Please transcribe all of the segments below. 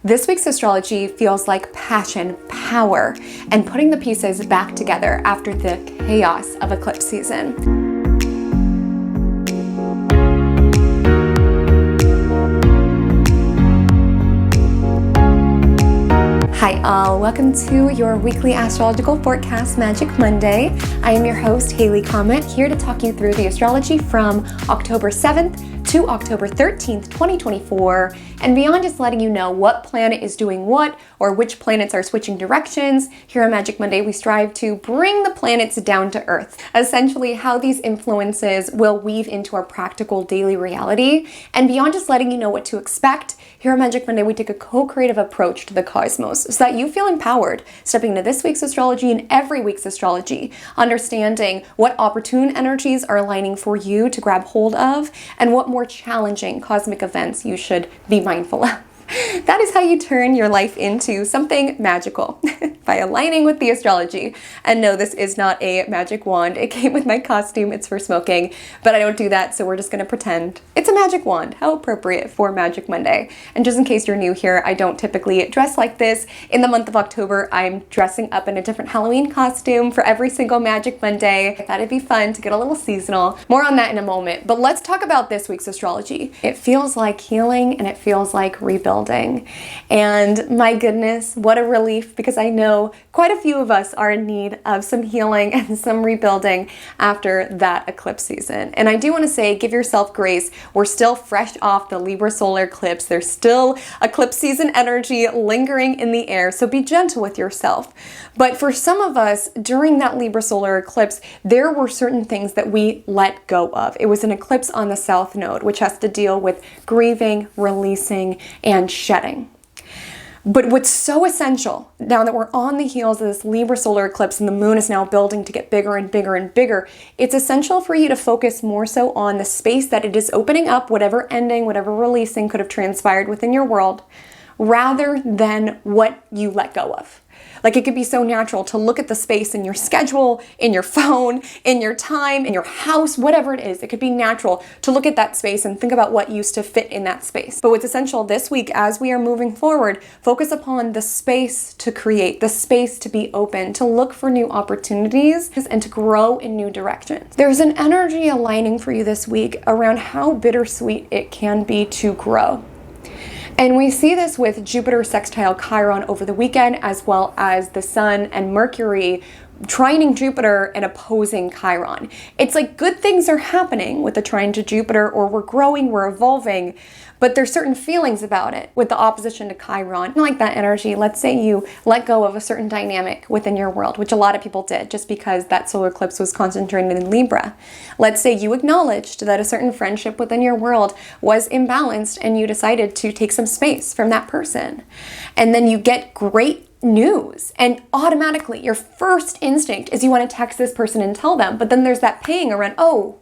This week's astrology feels like passion, power, and putting the pieces back together after the chaos of eclipse season. Hi all, welcome to your weekly astrological forecast Magic Monday. I am your host, Haley Comet, here to talk you through the astrology from October 7th to October 13th, 2024, and beyond just letting you know what planet is doing what or which planets are switching directions. Here on Magic Monday, we strive to bring the planets down to earth, essentially how these influences will weave into our practical daily reality. And beyond just letting you know what to expect, here on Magic Monday, we take a co-creative approach to the cosmos so that you feel empowered, stepping into this week's astrology and every week's astrology, understanding what opportune energies are aligning for you to grab hold of and what more challenging cosmic events you should be mindful of. That is how you turn your life into something magical, by aligning with the astrology. And no, this is not a magic wand. It came with my costume. It's for smoking, but I don't do that, so we're just going to pretend it's a magic wand. How appropriate for Magic Monday. And just in case you're new here, I don't typically dress like this. In the month of October, I'm dressing up in a different Halloween costume for every single Magic Monday. I thought it'd be fun to get a little seasonal. More on that in a moment, but let's talk about this week's astrology. It feels like healing and it feels like rebuilding. And my goodness, what a relief, because I know quite a few of us are in need of some healing and some rebuilding after that eclipse season. And I do want to say, give yourself grace. We're still fresh off the Libra solar eclipse. There's still eclipse season energy lingering in the air, so be gentle with yourself. But for some of us, during that Libra solar eclipse, there were certain things that we let go of. It was an eclipse on the South Node, which has to deal with grieving, releasing, and shedding. But what's so essential, now that we're on the heels of this Libra solar eclipse and the moon is now building to get bigger and bigger and bigger, it's essential for you to focus more so on the space that it is opening up, whatever ending, whatever releasing could have transpired within your world, rather than what you let go of. Like, it could be so natural to look at the space in your schedule, in your phone, in your time, in your house, whatever it is. It could be natural to look at that space and think about what used to fit in that space. But what's essential this week as we are moving forward, focus upon the space to create, the space to be open, to look for new opportunities and to grow in new directions. There's an energy aligning for you this week around how bittersweet it can be to grow. And we see this with Jupiter sextile Chiron over the weekend, as well as the Sun and Mercury trining Jupiter and opposing Chiron. It's like good things are happening with the trine to Jupiter, or we're growing, we're evolving, but there's certain feelings about it with the opposition to Chiron. Like that energy, let's say you let go of a certain dynamic within your world, which a lot of people did just because that solar eclipse was concentrated in Libra. Let's say you acknowledged that a certain friendship within your world was imbalanced and you decided to take some space from that person. And then you get great news, and automatically your first instinct is you want to text this person and tell them, but then there's that ping around, oh,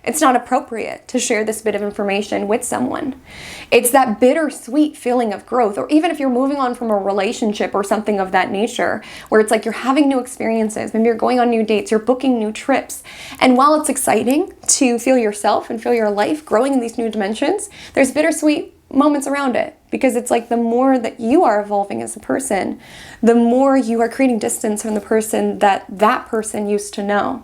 it's not appropriate to share this bit of information with someone. It's that bittersweet feeling of growth, or even if you're moving on from a relationship or something of that nature, where it's like you're having new experiences, maybe you're going on new dates, you're booking new trips. And while it's exciting to feel yourself and feel your life growing in these new dimensions, there's bittersweet moments around it, because it's like the more that you are evolving as a person, the more you are creating distance from the person that person used to know.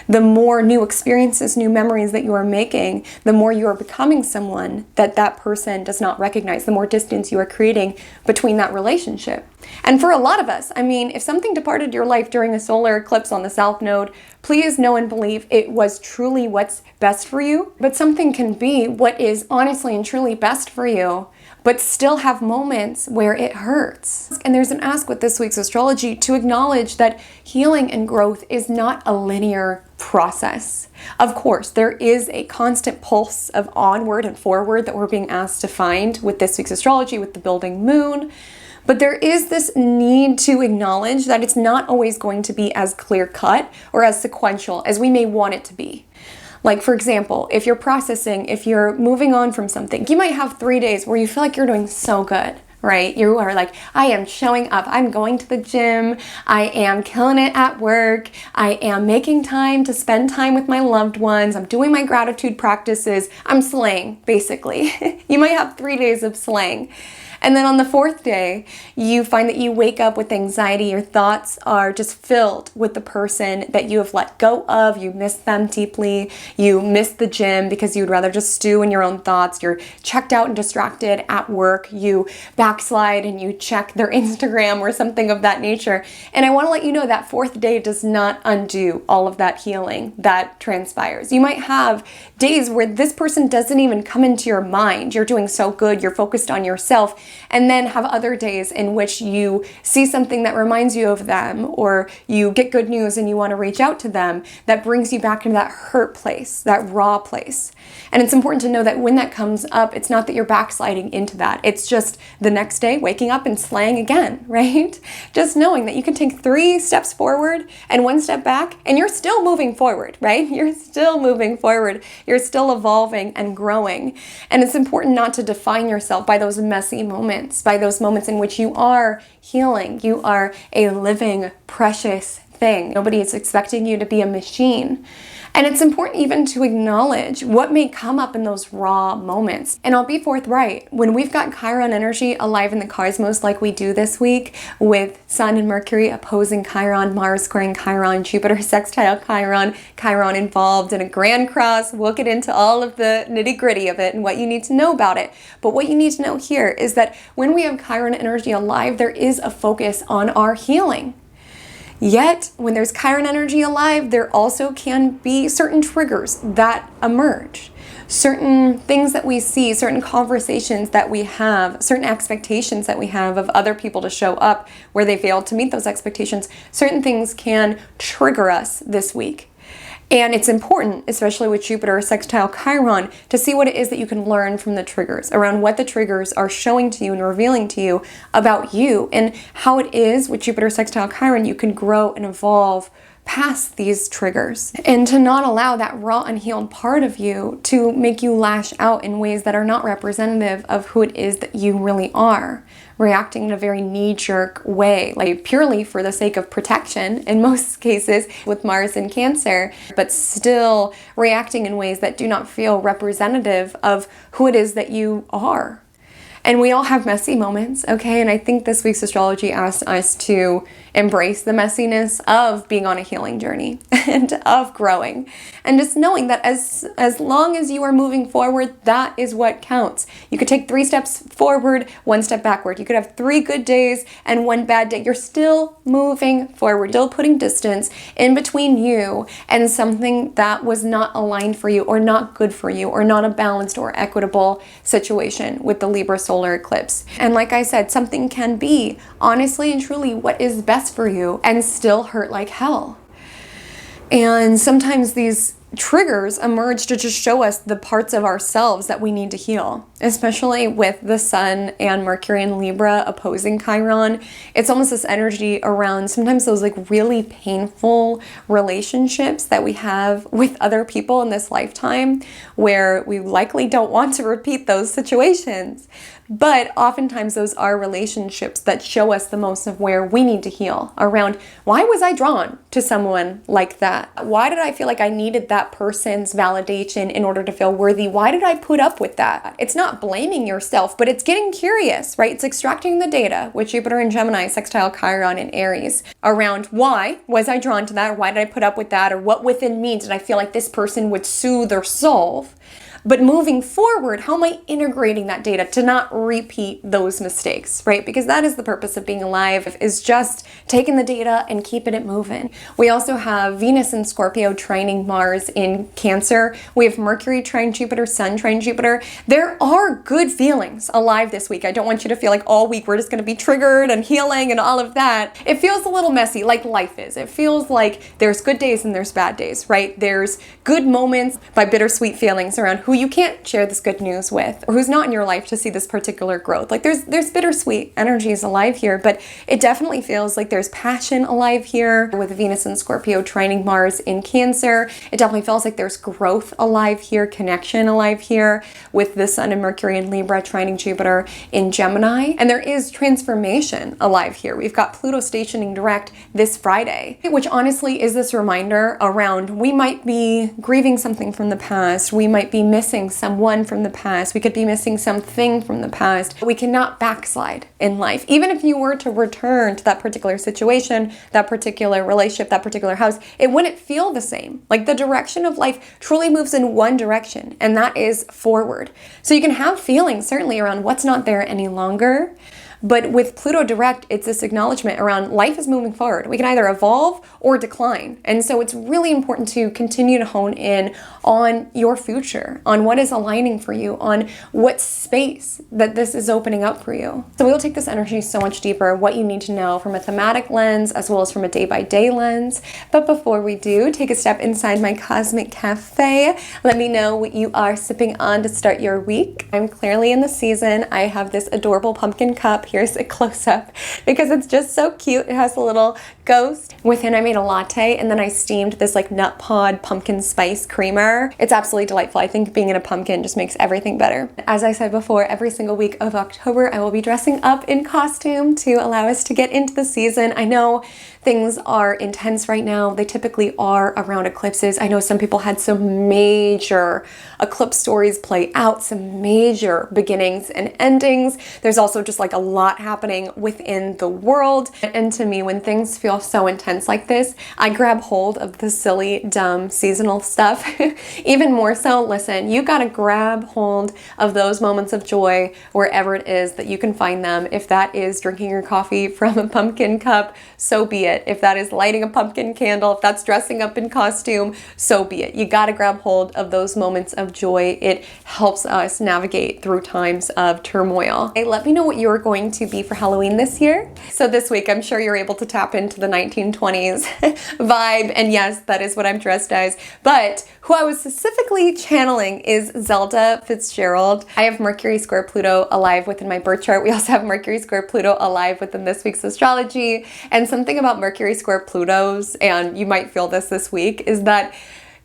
The more new experiences, new memories that you are making, the more you are becoming someone that person does not recognize, the more distance you are creating between that relationship. And for a lot of us, I mean, if something departed your life during a solar eclipse on the South Node, please know and believe it was truly what's best for you. But something can be what is honestly and truly best for you, but still have moments where it hurts. And there's an ask with this week's astrology to acknowledge that healing and growth is not a linear process. Of course, there is a constant pulse of onward and forward that we're being asked to find with this week's astrology, with the building moon. But there is this need to acknowledge that it's not always going to be as clear-cut or as sequential as we may want it to be. Like, for example, if you're processing, if you're moving on from something, you might have 3 days where you feel like you're doing so good, right? You are like, I am showing up, I'm going to the gym, I am killing it at work, I am making time to spend time with my loved ones, I'm doing my gratitude practices, I'm slaying, basically. You might have 3 days of slaying. And then on the fourth day, you find that you wake up with anxiety. Your thoughts are just filled with the person that you have let go of. You miss them deeply. You miss the gym because you'd rather just stew in your own thoughts. You're checked out and distracted at work. You backslide and you check their Instagram or something of that nature. And I want to let you know that fourth day does not undo all of that healing that transpires. You might have days where this person doesn't even come into your mind. You're doing so good. You're focused on yourself. And then have other days in which you see something that reminds you of them, or you get good news and you want to reach out to them, that brings you back into that hurt place, that raw place. And it's important to know that when that comes up, it's not that you're backsliding into that. It's just the next day waking up and slaying again, right? Just knowing that you can take 3 steps forward and 1 step back, and you're still moving forward, right? You're still moving forward. You're still evolving and growing. And it's important not to define yourself by those messy moments, by those moments in which you are healing. You are a living, precious thing. Nobody is expecting you to be a machine. And it's important even to acknowledge what may come up in those raw moments. And I'll be forthright, when we've got Chiron energy alive in the cosmos like we do this week, with Sun and Mercury opposing Chiron, Mars squaring Chiron, Jupiter sextile Chiron, Chiron involved in a Grand Cross, we'll get into all of the nitty-gritty of it and what you need to know about it. But what you need to know here is that when we have Chiron energy alive, there is a focus on our healing. Yet, when there's Chiron energy alive, there also can be certain triggers that emerge. Certain things that we see, certain conversations that we have, certain expectations that we have of other people to show up where they failed to meet those expectations. Certain things can trigger us this week. And it's important, especially with Jupiter sextile Chiron, to see what it is that you can learn from the triggers, around what the triggers are showing to you and revealing to you about you, and how it is with Jupiter sextile Chiron you can grow and evolve past these triggers, and to not allow that raw, unhealed part of you to make you lash out in ways that are not representative of who it is that you really are, reacting in a very knee-jerk way, like purely for the sake of protection in most cases with Mars in Cancer, but still reacting in ways that do not feel representative of who it is that you are. And we all have messy moments, okay? And I think this week's astrology asks us to embrace the messiness of being on a healing journey and of growing. And just knowing that as long as you are moving forward, that is what counts. You could take 3 steps forward, 1 step backward. You could have 3 good days and 1 bad day. You're still moving forward, still putting distance in between you and something that was not aligned for you, or not good for you, or not a balanced or equitable situation with the Libra solar eclipse. And like I said, something can be honestly and truly what is best for you and still hurt like hell. And sometimes these triggers emerge to just show us the parts of ourselves that we need to heal, especially with the Sun and Mercury in Libra opposing Chiron. It's almost this energy around sometimes those like really painful relationships that we have with other people in this lifetime, where we likely don't want to repeat those situations. But oftentimes those are relationships that show us the most of where we need to heal, around why was I drawn to someone like that? Why did I feel like I needed that person's validation in order to feel worthy? Why did I put up with that? It's not blaming yourself, but it's getting curious, right? It's extracting the data with Jupiter and Gemini, sextile Chiron and Aries, around why was I drawn to that? Or why did I put up with that? Or what within me did I feel like this person would soothe or solve? But moving forward, how am I integrating that data to not repeat those mistakes, right? Because that is the purpose of being alive, is just taking the data and keeping it moving. We also have Venus in Scorpio trining Mars in Cancer. We have Mercury trine Jupiter, Sun trine Jupiter. There are good feelings alive this week. I don't want you to feel like all week we're just going to be triggered and healing and all of that. It feels a little messy, like life is. It feels like there's good days and there's bad days, right? There's good moments by bittersweet feelings around who you can't share this good news with, or who's not in your life to see this particular growth. Like there's bittersweet energies alive here, but it definitely feels like there's passion alive here with Venus and Scorpio trining Mars in Cancer. It definitely feels like there's growth alive here, connection alive here with the Sun and Mercury in Libra trining Jupiter in Gemini. And there is transformation alive here. We've got Pluto stationing direct this Friday, which honestly is this reminder around we might be grieving something from the past. We might be missing someone from the past. We could be missing something from the past. We cannot backslide in life. Even if you were to return to that particular situation, that particular relationship, that particular house, it wouldn't feel the same. Like the direction of life truly moves in one direction, and that is forward. So you can have feelings certainly around what's not there any longer. But with Pluto Direct, it's this acknowledgement around life is moving forward. We can either evolve or decline. And so it's really important to continue to hone in on your future, on what is aligning for you, on what space that this is opening up for you. So we'll take this energy so much deeper, what you need to know from a thematic lens as well as from a day-by-day lens. But before we do, take a step inside my cosmic cafe. Let me know what you are sipping on to start your week. I'm clearly in the season. I have this adorable pumpkin cup. Here's a close-up because it's just so cute. It has a little ghost. Within, I made a latte and then I steamed this like nut pod pumpkin spice creamer. It's absolutely delightful. I think being in a pumpkin just makes everything better. As I said before, every single week of October, I will be dressing up in costume to allow us to get into the season. I know things are intense right now. They typically are around eclipses. I know some people had some major eclipse stories play out, some major beginnings and endings. There's also just like a lot happening within the world. And to me, when things feel so intense like this, I grab hold of the silly, dumb, seasonal stuff. Even more so, listen, you gotta grab hold of those moments of joy wherever it is that you can find them. If that is drinking your coffee from a pumpkin cup, so be it. If that is lighting a pumpkin candle, if that's dressing up in costume, so be it. You gotta grab hold of those moments of joy. It helps us navigate through times of turmoil. Hey, let me know what you're going to be for Halloween this year. So this week, I'm sure you're able to tap into the 1920s vibe, and yes, that is what I'm dressed as. But who I was specifically channeling is Zelda Fitzgerald. I have Mercury square Pluto alive within my birth chart. We also have Mercury square Pluto alive within this week's astrology. And something about Mercury square Plutos, and you might feel this week, is that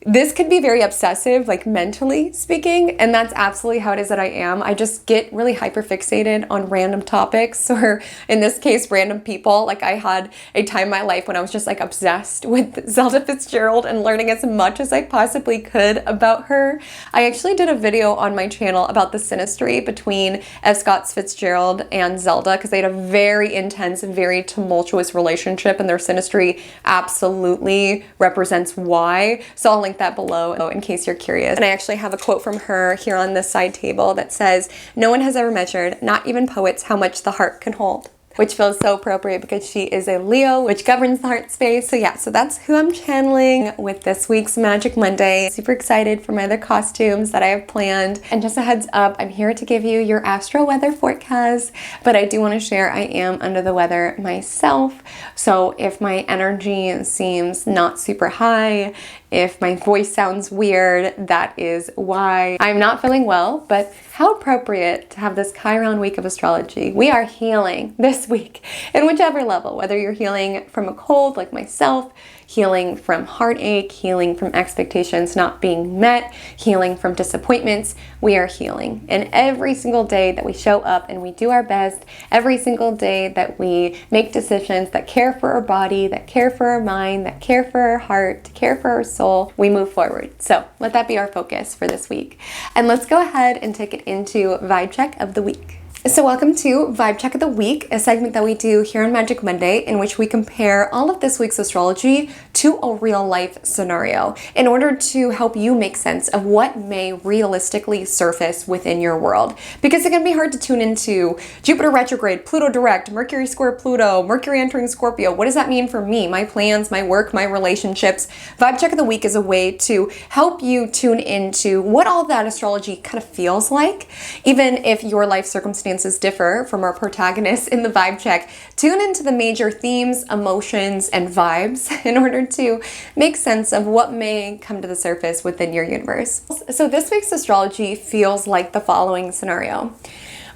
this could be very obsessive, like mentally speaking, and that's absolutely how it is that I am. I just get really hyperfixated on random topics, or in this case, random people. Like I had a time in my life when I was just like obsessed with Zelda Fitzgerald and learning as much as I possibly could about her. I actually did a video on my channel about the synastry between F. Scott Fitzgerald and Zelda, because they had a very intense and very tumultuous relationship, and their synastry absolutely represents why. So I'll link that below in case you're curious. And I actually have a quote from her here on this side table that says, "No one has ever measured, not even poets, how much the heart can hold." Which feels so appropriate because she is a Leo, which governs the heart space. So yeah, so that's who I'm channeling with this week's Magic Monday. Super excited for my other costumes that I have planned. And just a heads up, I'm here to give you your astro weather forecast, but I do want to share I am under the weather myself. So if my energy seems not super high, if my voice sounds weird, that is why. I'm not feeling well, but how appropriate to have this Chiron week of astrology. We are healing this week in whichever level, whether you're healing from a cold like myself, healing from heartache, healing from expectations not being met, healing from disappointments. We are healing. And every single day that we show up and we do our best, every single day that we make decisions that care for our body, that care for our mind, that care for our heart, care for our soul, we move forward. So let that be our focus for this week. And let's go ahead and take it into Vibe Check of the Week. So welcome to Vibe Check of the Week, a segment that we do here on Magic Monday in which we compare all of this week's astrology to a real life scenario in order to help you make sense of what may realistically surface within your world. Because it can be hard to tune into Jupiter retrograde, Pluto direct, Mercury square Pluto, Mercury entering Scorpio. What does that mean for me, my plans, my work, my relationships? Vibe Check of the Week is a way to help you tune into what all that astrology kind of feels like, even if your life circumstances differ from our protagonists in the vibe check. Tune into the major themes, emotions, and vibes in order to make sense of what may come to the surface within your universe. So this week's astrology feels like the following scenario.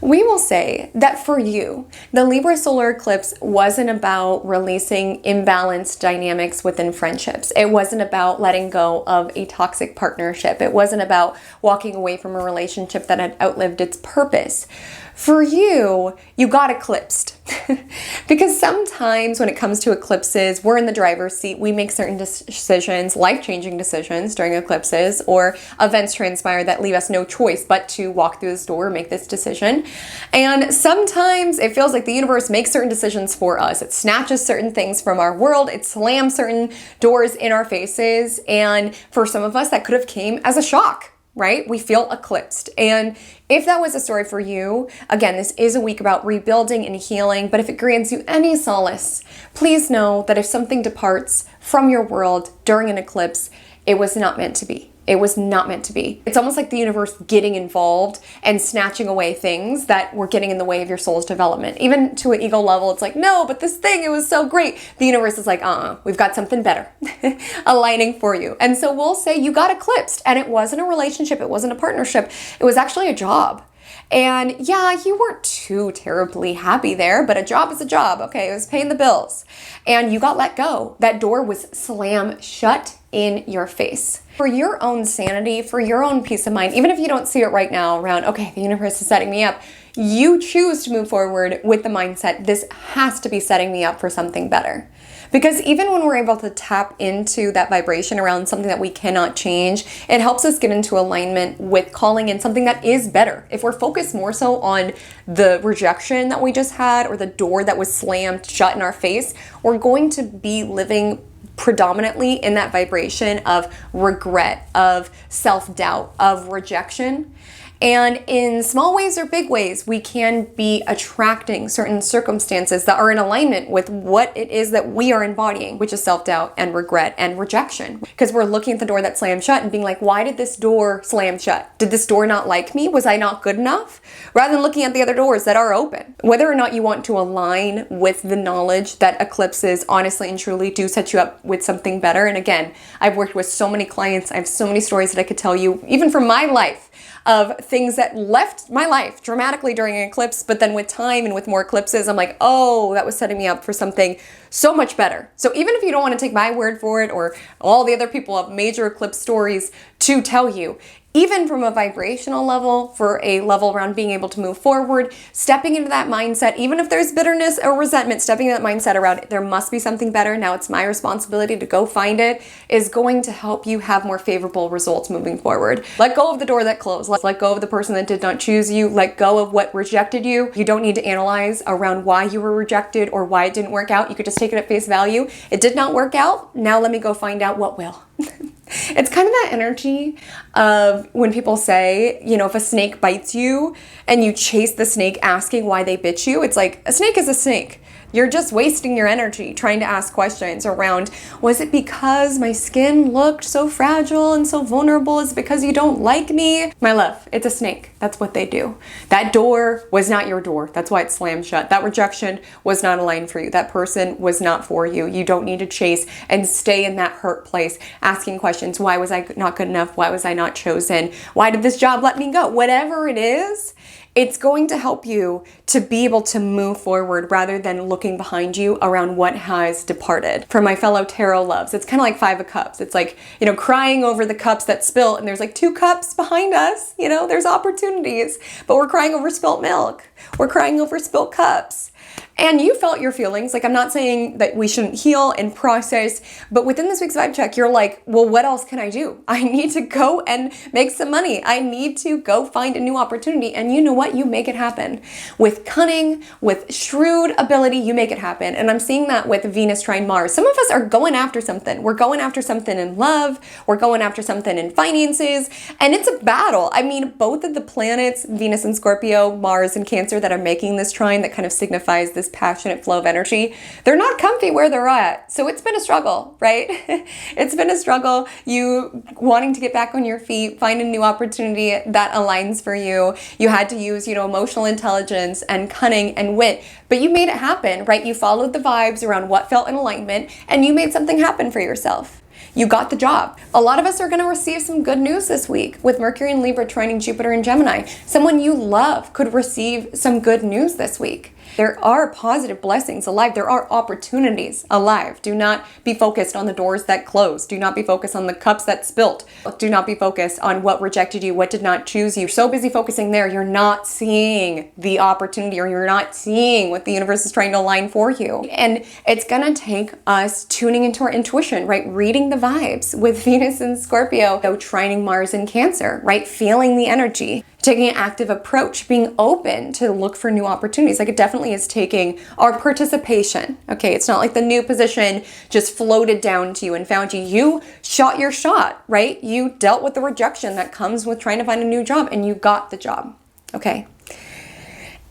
We will say that for you, the Libra solar eclipse wasn't about releasing imbalanced dynamics within friendships. It wasn't about letting go of a toxic partnership. It wasn't about walking away from a relationship that had outlived its purpose. For you, you got eclipsed. Because sometimes when it comes to eclipses, we're in the driver's seat. We make certain decisions, life-changing decisions during eclipses, or events transpire that leave us no choice but to walk through this door, make this decision. And sometimes it feels like the universe makes certain decisions for us. It snatches certain things from our world. It slams certain doors in our faces. And for some of us, that could have came as a shock. Right? We feel eclipsed. And if that was a story for you, again, this is a week about rebuilding and healing, but if it grants you any solace, please know that if something departs from your world during an eclipse, it was not meant to be. It was not meant to be. It's almost like the universe getting involved and snatching away things that were getting in the way of your soul's development. Even to an ego level, it's like, no, but this thing, it was so great. The universe is like, we've got something better aligning for you. And so we'll say you got eclipsed, and it wasn't a relationship. It wasn't a partnership. It was actually a job. And yeah, you weren't too terribly happy there, but a job is a job. Okay, it was paying the bills. And you got let go. That door was slam shut in your face. For your own sanity, for your own peace of mind, even if you don't see it right now around, okay, the universe is setting me up, you choose to move forward with the mindset, this has to be setting me up for something better. Because even when we're able to tap into that vibration around something that we cannot change, it helps us get into alignment with calling in something that is better. If we're focused more so on the rejection that we just had or the door that was slammed shut in our face, we're going to be living predominantly in that vibration of regret, of self-doubt, of rejection. And in small ways or big ways, we can be attracting certain circumstances that are in alignment with what it is that we are embodying, which is self-doubt and regret and rejection. Because we're looking at the door that slammed shut and being like, why did this door slam shut? Did this door not like me? Was I not good enough? Rather than looking at the other doors that are open. Whether or not you want to align with the knowledge that eclipses honestly and truly do set you up with something better. And again, I've worked with so many clients. I have so many stories that I could tell you, even from my life, of things that left my life dramatically during an eclipse, but then with time and with more eclipses, I'm like, oh, that was setting me up for something so much better. So even if you don't want to take my word for it or all the other people of major eclipse stories to tell you, even from a vibrational level, for a level around being able to move forward, stepping into that mindset, even if there's bitterness or resentment, stepping into that mindset around there must be something better, now it's my responsibility to go find it, is going to help you have more favorable results moving forward. Let go of the door that closed. Let go of the person that did not choose you. Let go of what rejected you. You don't need to analyze around why you were rejected or why it didn't work out. You could just take it at face value. It did not work out. Now let me go find out what will. It's kind of that energy of when people say, you know, if a snake bites you and you chase the snake asking why they bit you, it's like a snake is a snake. You're just wasting your energy trying to ask questions around, was it because my skin looked so fragile and so vulnerable? Is it because you don't like me? My love, it's a snake. That's what they do. That door was not your door. That's why it slammed shut. That rejection was not aligned for you. That person was not for you. You don't need to chase and stay in that hurt place, asking questions. Why was I not good enough? Why was I not chosen? Why did this job let me go? Whatever it is, it's going to help you to be able to move forward rather than looking behind you around what has departed. For my fellow tarot loves, it's kind of like Five of Cups. It's like, you know, crying over the cups that spill and there's like 2 cups behind us. You know, there's opportunities, but we're crying over spilt milk. We're crying over spilt cups. And you felt your feelings. Like, I'm not saying that we shouldn't heal and process, but within this week's vibe check, you're like, well, what else can I do? I need to go and make some money. I need to go find a new opportunity. And you know what? You make it happen. With cunning, with shrewd ability, you make it happen. And I'm seeing that with Venus trine Mars. Some of us are going after something. We're going after something in love. We're going after something in finances. And it's a battle. I mean, both of the planets, Venus and Scorpio, Mars and Cancer, that are making this trine that kind of signifies this passionate flow of energy, they're not comfy where they're at. So it's been a struggle, right? It's been a struggle. You wanting to get back on your feet, find a new opportunity that aligns for you. You had to use, you know, emotional intelligence and cunning and wit, but you made it happen, right? You followed the vibes around what felt in alignment and you made something happen for yourself. You got the job. A lot of us are going to receive some good news this week with Mercury in Libra trining Jupiter in Gemini. Someone you love could receive some good news this week. there are positive blessings alive. There are opportunities alive. Do not be focused on the doors that closed. Do not be focused on the cups that spilt. Do not be focused on what rejected you, what did not choose you. You're so busy focusing there, you're not seeing the opportunity, or you're not seeing what the universe is trying to align for you. And it's gonna take us tuning into our intuition, right? Reading the vibes with Venus in Scorpio, so trining Mars in Cancer, right? Feeling the energy, taking an active approach, being open to look for new opportunities. Like, it definitely is taking our participation, okay? It's not like the new position just floated down to you and found you. You shot your shot, right? You dealt with the rejection that comes with trying to find a new job, and you got the job, okay?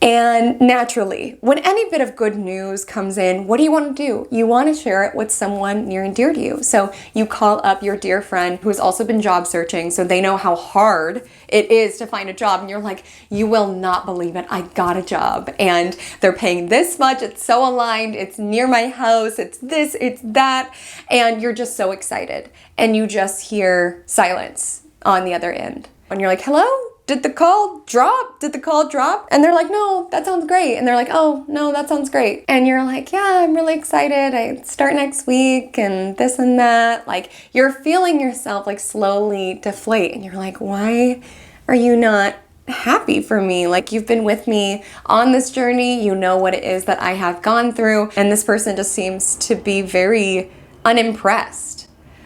And naturally, when any bit of good news comes in, what do you want to do? You want to share it with someone near and dear to you. So you call up your dear friend who has also been job searching, so they know how hard it is to find a job. And you're like, you will not believe it, I got a job. And they're paying this much, it's so aligned, it's near my house, it's this, it's that. And you're just so excited. And you just hear silence on the other end. And you're like, hello? Did the call drop? Did the call drop? And they're like, no, that sounds great. And they're like, oh, no, that sounds great. And you're like, yeah, I'm really excited. I start next week and this and that. Like, you're feeling yourself like slowly deflate. And you're like, why are you not happy for me? Like, you've been with me on this journey. You know what it is that I have gone through. And this person just seems to be very unimpressed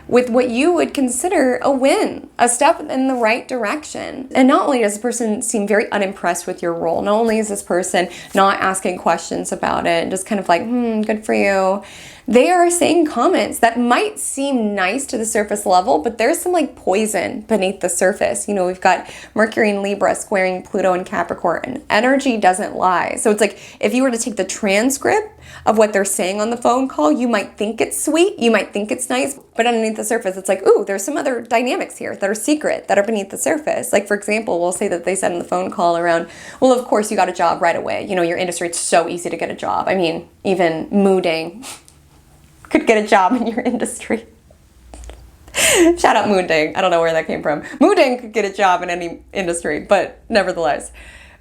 with what you would consider a win, a step in the right direction. And not only does this person seem very unimpressed with your role, not only is this person not asking questions about it and just kind of like, good for you, they are saying comments that might seem nice to the surface level, but there's some like poison beneath the surface. You know, we've got Mercury in Libra squaring Pluto in Capricorn, and energy doesn't lie. So it's like, if you were to take the transcript of what they're saying on the phone call, you might think it's sweet, you might think it's nice, but underneath the surface, it's like, ooh, there's some other dynamics here that are secret, that are beneath the surface. Like, for example, we'll say that they said in the phone call around, well, of course you got a job right away. You know, your industry, it's so easy to get a job. I mean, even Mooding could get a job in your industry. Shout out Mooding. I don't know where that came from. Mooding could get a job in any industry, but nevertheless.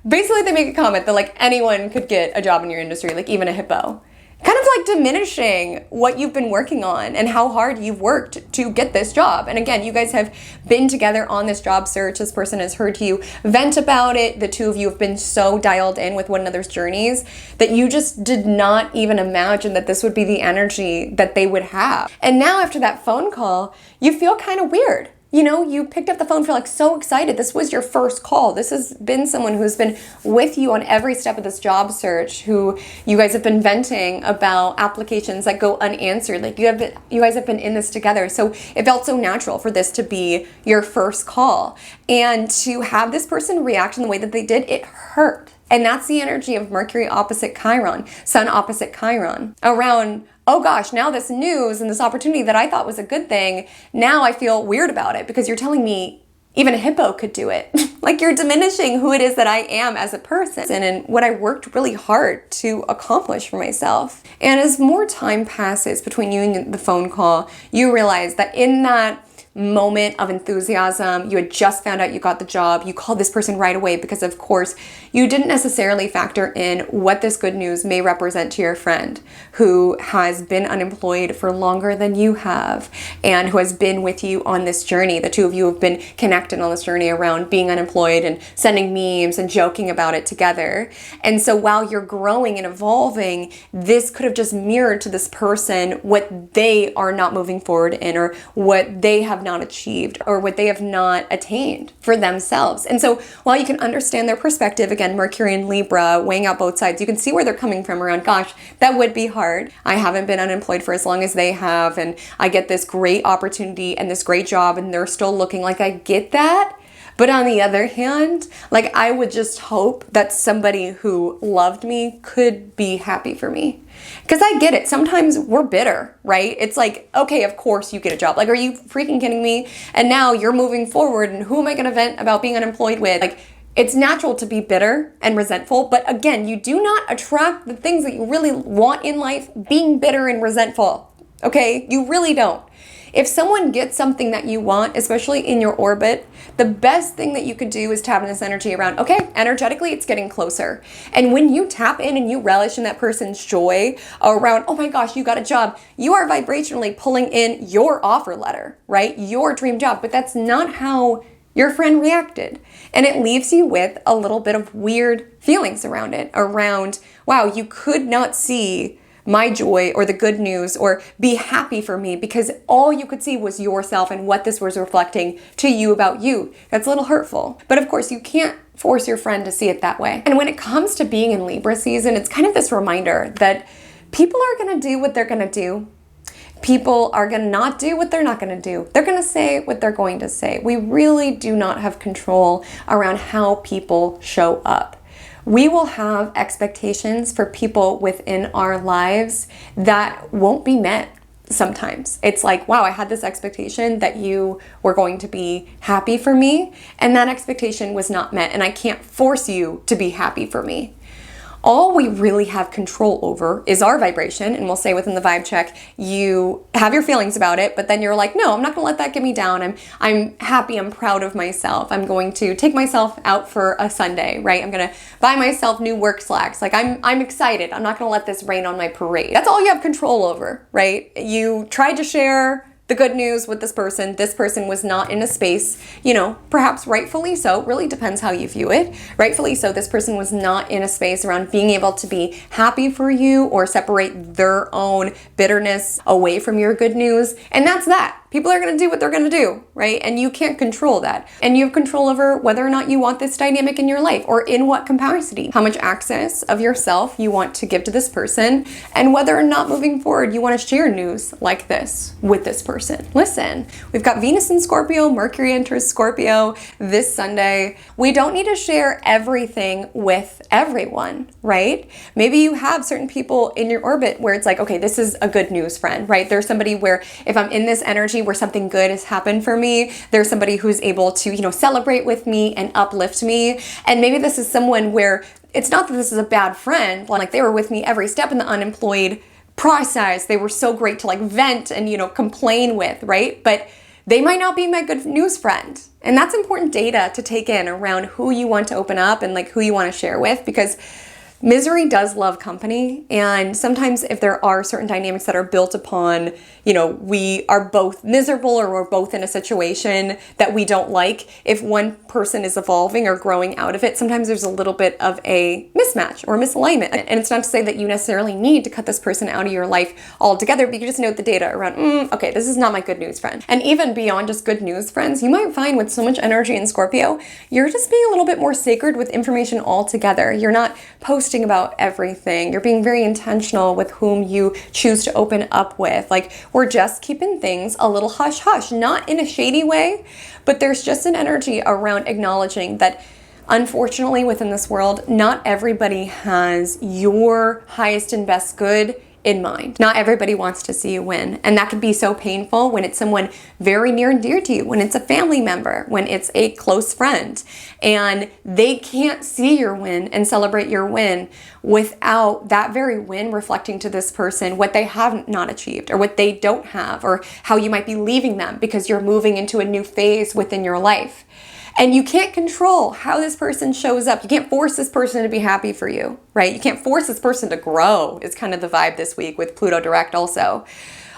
Basically, they make a comment that like anyone could get a job in your industry, like even a hippo. Kind of like diminishing what you've been working on and how hard you've worked to get this job. And again, you guys have been together on this job search. This person has heard you vent about it. The two of you have been so dialed in with one another's journeys that you just did not even imagine that this would be the energy that they would have. And now after that phone call, you feel kind of weird. You know, you picked up the phone, feel like so excited. This was your first call. This has been someone who's been with you on every step of this job search, who you guys have been venting about applications that go unanswered. Like, you guys have been in this together. So it felt so natural for this to be your first call. And to have this person react in the way that they did, it hurt. And that's the energy of Mercury opposite Chiron, Sun opposite Chiron, around, oh gosh, now this news and this opportunity that I thought was a good thing, now I feel weird about it because you're telling me even a hippo could do it. Like, you're diminishing who it is that I am as a person and what I worked really hard to accomplish for myself. And as more time passes between you and the phone call, you realize that in that moment of enthusiasm, you had just found out you got the job, you called this person right away because of course you didn't necessarily factor in what this good news may represent to your friend who has been unemployed for longer than you have and who has been with you on this journey. The two of you have been connected on this journey around being unemployed and sending memes and joking about it together. And so while you're growing and evolving, this could have just mirrored to this person what they are not moving forward in, or what they have not achieved, or what they have not attained for themselves. And so while you can understand their perspective, again, Mercury and Libra weighing out both sides, you can see where they're coming from around, gosh, that would be hard. I haven't been unemployed for as long as they have, and I get this great opportunity and this great job, and they're still looking. Like, I get that. But on the other hand, like, I would just hope that somebody who loved me could be happy for me. Because I get it. Sometimes we're bitter, right? It's like, okay, of course you get a job. Like, are you freaking kidding me? And now you're moving forward, and who am I going to vent about being unemployed with? Like, it's natural to be bitter and resentful, but again, you do not attract the things that you really want in life being bitter and resentful. okay? You really don't. If someone gets something that you want, especially in your orbit, the best thing that you could do is tap in this energy around, okay, energetically, it's getting closer. And when you tap in and you relish in that person's joy around, oh my gosh, you got a job, you are vibrationally pulling in your offer letter, right? Your dream job. But that's not how your friend reacted. And it leaves you with a little bit of weird feelings around it, around, wow, you could not see my joy or the good news or be happy for me because all you could see was yourself and what this was reflecting to you about you. That's a little hurtful. But of course, you can't force your friend to see it that way. And when it comes to being in Libra season, it's kind of this reminder that people are going to do what they're going to do. People are going to not do what they're not going to do. They're going to say what they're going to say. We really do not have control around how people show up. We will have expectations for people within our lives that won't be met sometimes. It's like, wow, I had this expectation that you were going to be happy for me, and that expectation was not met, and I can't force you to be happy for me. All we really have control over is our vibration, and we'll say within the vibe check, you have your feelings about it, but then you're like, no, I'm not gonna let that get me down. I'm happy, I'm proud of myself. I'm going to take myself out for a Sunday, right? I'm gonna buy myself new work slacks. Like I'm excited. I'm not gonna let this rain on my parade. That's all you have control over, right? You tried to share the good news with this person. This person was not in a space, perhaps rightfully so, really depends how you view it. Rightfully so, this person was not in a space around being able to be happy for you or separate their own bitterness away from your good news. And that's that. People are going to do what they're going to do, right? And you can't control that. And you have control over whether or not you want this dynamic in your life or in what capacity, how much access of yourself you want to give to this person, and whether or not moving forward you want to share news like this with this person. Listen, we've got Venus in Scorpio, Mercury enters Scorpio this Sunday. We don't need to share everything with everyone, right? Maybe you have certain people in your orbit where it's like, okay, this is a good news friend, right? There's somebody where if I'm in this energy where something good has happened for me, there's somebody who's able to, celebrate with me and uplift me. And maybe this is someone where it's not that this is a bad friend, like they were with me every step in the unemployed process. They were so great to vent and, complain with, right? But they might not be my good news friend. And that's important data to take in around who you want to open up and who you want to share with, because misery does love company. And sometimes if there are certain dynamics that are built upon, we are both miserable or we're both in a situation that we don't like, if one person is evolving or growing out of it, sometimes there's a little bit of a mismatch or misalignment. And it's not to say that you necessarily need to cut this person out of your life altogether, but you just note the data around, okay, this is not my good news friend. And even beyond just good news friends, you might find with so much energy in Scorpio, you're just being a little bit more sacred with information altogether. You're not posting about everything. You're being very intentional with whom you choose to open up with. We're just keeping things a little hush hush, not in a shady way, but there's just an energy around acknowledging that unfortunately within this world, not everybody has your highest and best good in mind. Not everybody wants to see you win. And that can be so painful when it's someone very near and dear to you, when it's a family member, when it's a close friend, and they can't see your win and celebrate your win without that very win reflecting to this person what they have not achieved or what they don't have, or how you might be leaving them because you're moving into a new phase within your life. And you can't control how this person shows up. You can't force this person to be happy for you, right? You can't force this person to grow, is kind of the vibe this week with Pluto Direct also.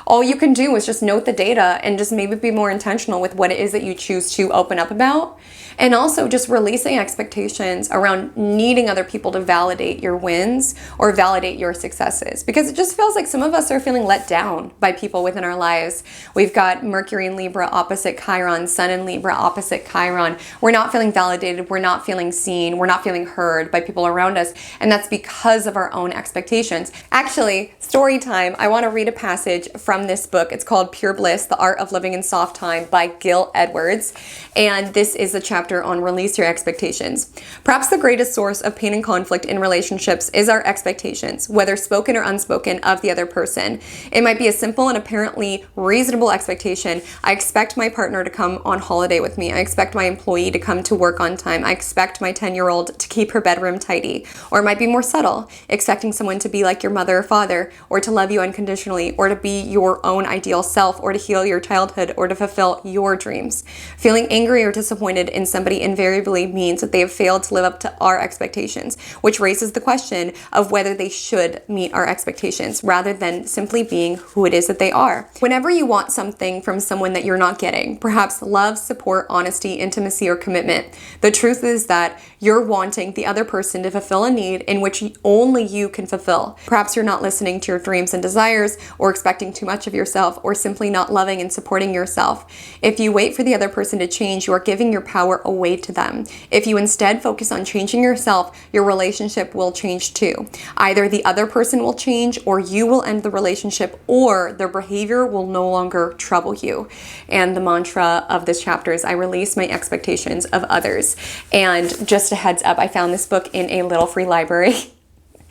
All you can do is just note the data and just maybe be more intentional with what it is that you choose to open up about. And also just releasing expectations around needing other people to validate your wins or validate your successes. Because it just feels like some of us are feeling let down by people within our lives. We've got Mercury in Libra opposite Chiron, Sun in Libra opposite Chiron. We're not feeling validated, we're not feeling seen, we're not feeling heard by people around us. And that's because of our own expectations. Actually, story time, I want to read a passage from this book. It's called Pure Bliss, The Art of Living in Soft Time by Gil Edwards. And this is a chapter on release your expectations. Perhaps the greatest source of pain and conflict in relationships is our expectations, whether spoken or unspoken, of the other person. It might be a simple and apparently reasonable expectation. I expect my partner to come on holiday with me. I expect my employee to come to work on time. I expect my 10-year-old to keep her bedroom tidy. Or it might be more subtle, expecting someone to be like your mother or father, or to love you unconditionally, or to be your own ideal self, or to heal your childhood, or to fulfill your dreams. Feeling angry or disappointed in somebody invariably means that they have failed to live up to our expectations, which raises the question of whether they should meet our expectations rather than simply being who it is that they are. Whenever you want something from someone that you're not getting, perhaps love, support, honesty, intimacy, or commitment, the truth is that you're wanting the other person to fulfill a need in which only you can fulfill. Perhaps you're not listening to your dreams and desires, or expecting too much of yourself, or simply not loving and supporting yourself. If you wait for the other person to change, you are giving your power away to them. If you instead focus on changing yourself, your relationship will change too. Either the other person will change, or you will end the relationship, or their behavior will no longer trouble you. And the mantra of this chapter is, I release my expectations of others. And just a heads up, I found this book in a little free library.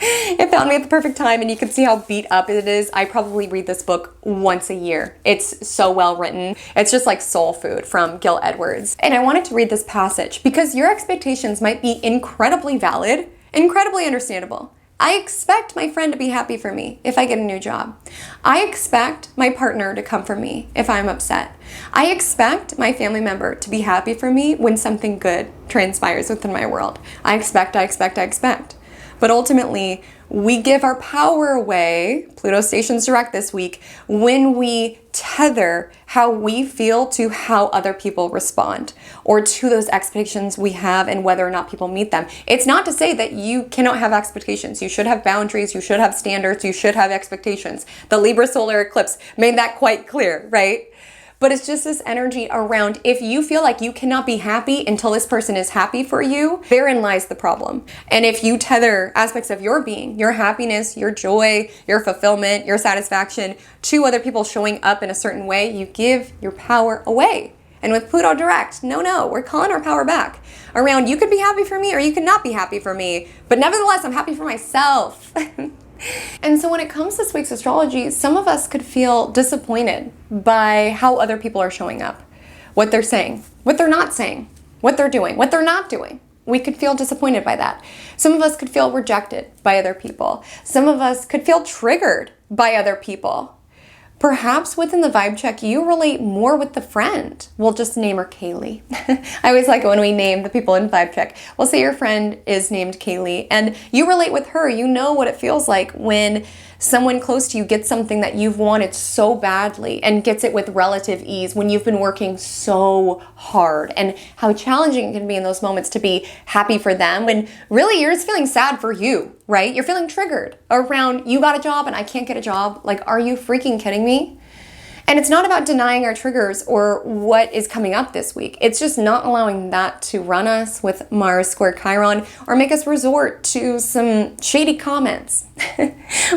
It found me at the perfect time, and you can see how beat up it is. I probably read this book once a year. It's so well written. It's just like soul food from Gil Edwards. And I wanted to read this passage because your expectations might be incredibly valid, incredibly understandable. I expect my friend to be happy for me if I get a new job. I expect my partner to come for me if I'm upset. I expect my family member to be happy for me when something good transpires within my world. I expect. But ultimately, we give our power away, Pluto stations direct this week, when we tether how we feel to how other people respond, or to those expectations we have and whether or not people meet them. It's not to say that you cannot have expectations. You should have boundaries, you should have standards, you should have expectations. The Libra solar eclipse made that quite clear, right? But it's just this energy around, if you feel like you cannot be happy until this person is happy for you, therein lies the problem. And if you tether aspects of your being, your happiness, your joy, your fulfillment, your satisfaction to other people showing up in a certain way, you give your power away. And with Pluto Direct, no, we're calling our power back. Around, you could be happy for me or you could not be happy for me, but nevertheless, I'm happy for myself. And so when it comes to this week's astrology, some of us could feel disappointed by how other people are showing up, what they're saying, what they're not saying, what they're doing, what they're not doing. We could feel disappointed by that. Some of us could feel rejected by other people. Some of us could feel triggered by other people. Perhaps within the vibe check, you relate more with the friend. We'll just name her Kaylee. I always like it when we name the people in vibe check. We'll say your friend is named Kaylee and you relate with her. You know what it feels like when someone close to you gets something that you've wanted so badly and gets it with relative ease when you've been working so hard, and how challenging it can be in those moments to be happy for them when really you're just feeling sad for you, right? You're feeling triggered around, you got a job and I can't get a job. Like, are you freaking kidding me? And it's not about denying our triggers or what is coming up this week. It's just not allowing that to run us with Mars square Chiron, or make us resort to some shady comments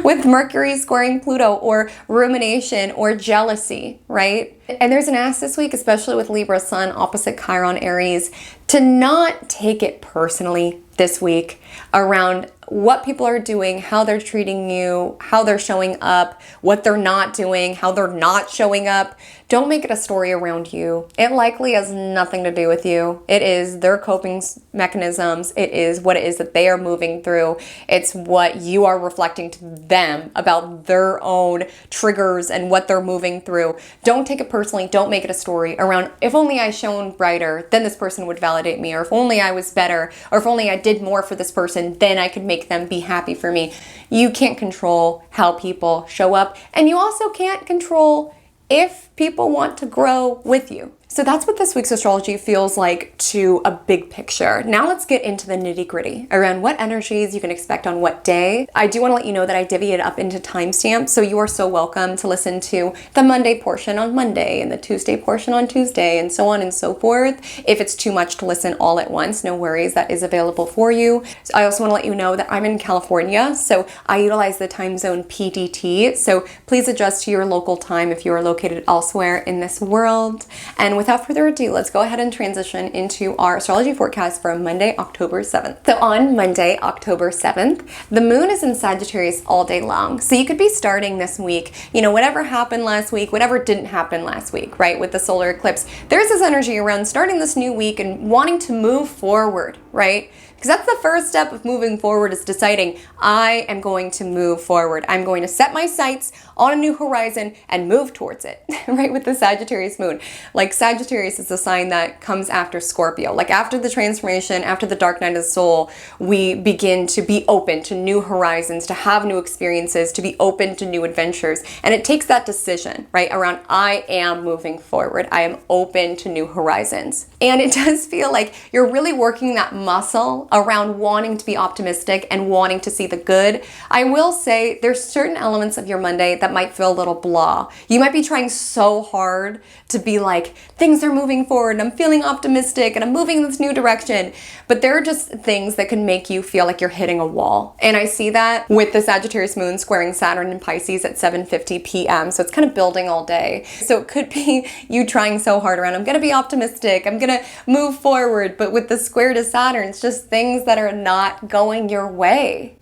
with Mercury squaring Pluto, or rumination or jealousy, right? And there's an ask this week, especially with Libra Sun opposite Chiron Aries, to not take it personally this week around what people are doing, how they're treating you, how they're showing up, what they're not doing, how they're not showing up. Don't make it a story around you. It likely has nothing to do with you. It is their coping mechanisms. It is what it is that they are moving through. It's what you are reflecting to them about their own triggers and what they're moving through. Don't take it personally. Don't make it a story around, if only I shone brighter, then this person would validate me, or if only I was better, or if only I did more for this person, then I could make them be happy for me. You can't control how people show up, and you also can't control if people want to grow with you. So that's what this week's astrology feels like to a big picture. Now let's get into the nitty-gritty around what energies you can expect on what day. I do want to let you know that I divvy it up into timestamps, so you are so welcome to listen to the Monday portion on Monday and the Tuesday portion on Tuesday, and so on and so forth. If it's too much to listen all at once, no worries, that is available for you. So I also want to let you know that I'm in California, so I utilize the time zone PDT, so please adjust to your local time if you are located elsewhere in this world. And without further ado, let's go ahead and transition into our astrology forecast for Monday, October 7th. So on Monday, October 7th, the moon is in Sagittarius all day long. So you could be starting this week, whatever happened last week, whatever didn't happen last week, right? With the solar eclipse, there's this energy around starting this new week and wanting to move forward, right? Because that's the first step of moving forward, is deciding I am going to move forward. I'm going to set my sights on a new horizon and move towards it, right? With the Sagittarius moon. Like Sagittarius is the sign that comes after Scorpio. Like after the transformation, after the dark night of the soul, we begin to be open to new horizons, to have new experiences, to be open to new adventures. And it takes that decision, right? Around I am moving forward. I am open to new horizons. And it does feel like you're really working that muscle around wanting to be optimistic and wanting to see the good. I will say there's certain elements of your Monday that might feel a little blah. You might be trying so hard to be like, things are moving forward and I'm feeling optimistic and I'm moving in this new direction. But there are just things that can make you feel like you're hitting a wall. And I see that with the Sagittarius moon squaring Saturn in Pisces at 7:50 p.m. So it's kind of building all day. So it could be you trying so hard around, I'm going to be optimistic, I'm going to move forward. But with the square to Saturn, it's just things that are not going your way.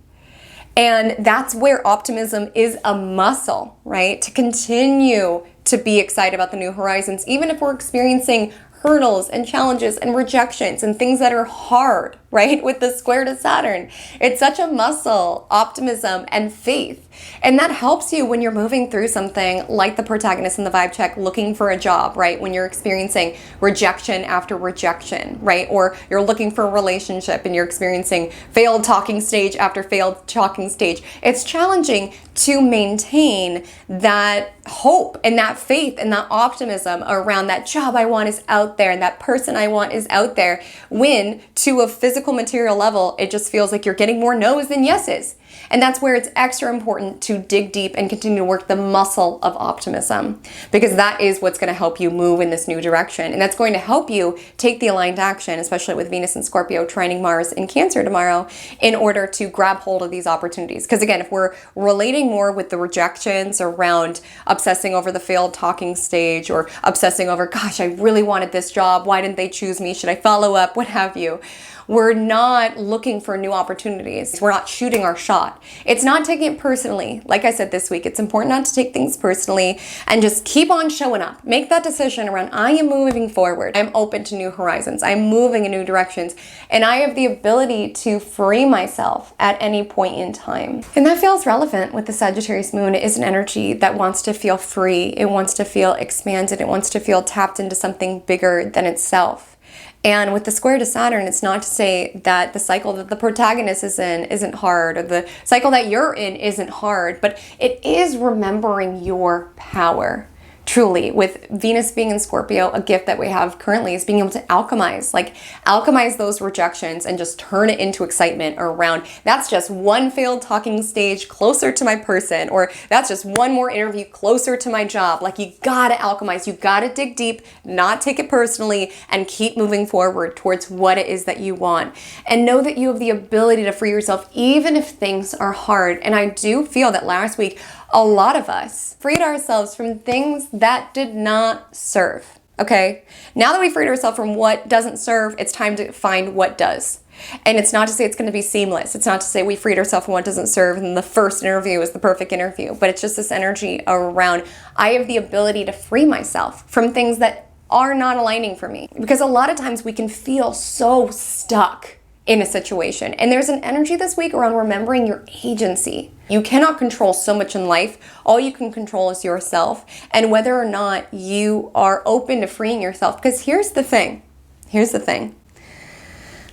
And that's where optimism is a muscle, right? To continue to be excited about the new horizons, even if we're experiencing hurdles and challenges and rejections and things that are hard, right? With the square to Saturn. It's such a muscle, optimism and faith. And that helps you when you're moving through something like the protagonist in the vibe check, looking for a job, right? When you're experiencing rejection after rejection, right? Or you're looking for a relationship and you're experiencing failed talking stage after failed talking stage. It's challenging to maintain that hope and that faith and that optimism around that job I want is out there and that person I want is out there, when to a physical material level, it just feels like you're getting more no's than yeses. And that's where it's extra important to dig deep and continue to work the muscle of optimism, because that is what's going to help you move in this new direction. And that's going to help you take the aligned action, especially with Venus and Scorpio trining Mars in Cancer tomorrow, in order to grab hold of these opportunities. Because again, if we're relating more with the rejections around obsessing over the failed talking stage, or obsessing over, gosh, I really wanted this job, why didn't they choose me? Should I follow up? What have you? We're not looking for new opportunities. We're not shooting our shot. It's not taking it personally. Like I said this week, it's important not to take things personally and just keep on showing up. Make that decision around, I am moving forward. I'm open to new horizons. I'm moving in new directions. And I have the ability to free myself at any point in time. And that feels relevant with the Sagittarius moon. It is an energy that wants to feel free. It wants to feel expanded. It wants to feel tapped into something bigger than itself. And with the square to Saturn, it's not to say that the cycle that the protagonist is in isn't hard, or the cycle that you're in isn't hard, but it is remembering your power. Truly, with Venus being in Scorpio, a gift that we have currently is being able to alchemize those rejections and just turn it into excitement around, that's just one failed talking stage closer to my person, or that's just one more interview closer to my job. Like, you gotta alchemize, you gotta dig deep, not take it personally, and keep moving forward towards what it is that you want. And know that you have the ability to free yourself even if things are hard. And I do feel that last week, a lot of us freed ourselves from things that did not serve, okay? Now that we freed ourselves from what doesn't serve, it's time to find what does. And it's not to say it's going to be seamless. It's not to say we freed ourselves from what doesn't serve and the first interview is the perfect interview. But it's just this energy around, I have the ability to free myself from things that are not aligning for me. Because a lot of times we can feel so stuck in a situation. And there's an energy this week around remembering your agency. You cannot control so much in life. All you can control is yourself, and whether or not you are open to freeing yourself. Because here's the thing.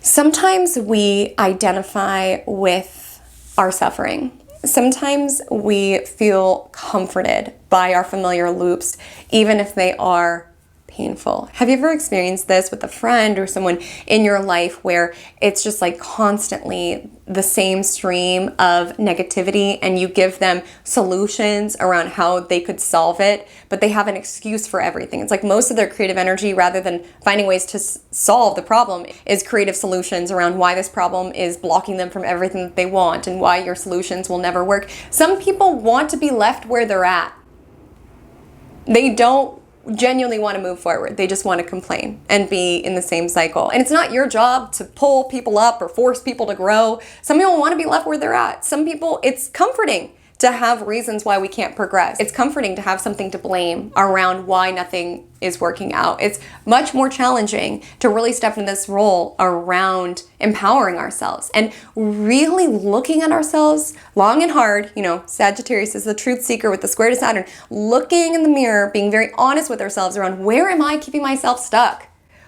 Sometimes we identify with our suffering. Sometimes we feel comforted by our familiar loops, even if they are painful. Have you ever experienced this with a friend or someone in your life where it's just like constantly the same stream of negativity, and you give them solutions around how they could solve it, but they have an excuse for everything? It's like most of their creative energy, rather than finding ways to solve the problem, is creative solutions around why this problem is blocking them from everything that they want and why your solutions will never work. Some people want to be left where they're at. They don't genuinely want to move forward. They just want to complain and be in the same cycle. And it's not your job to pull people up or force people to grow. Some people want to be left where they're at. Some people, it's comforting to have reasons why we can't progress. It's comforting to have something to blame around why nothing is working out. It's much more challenging to really step into this role around empowering ourselves and really looking at ourselves long and hard. You know, Sagittarius is the truth seeker with the square to Saturn, looking in the mirror, being very honest with ourselves around where am I keeping myself stuck?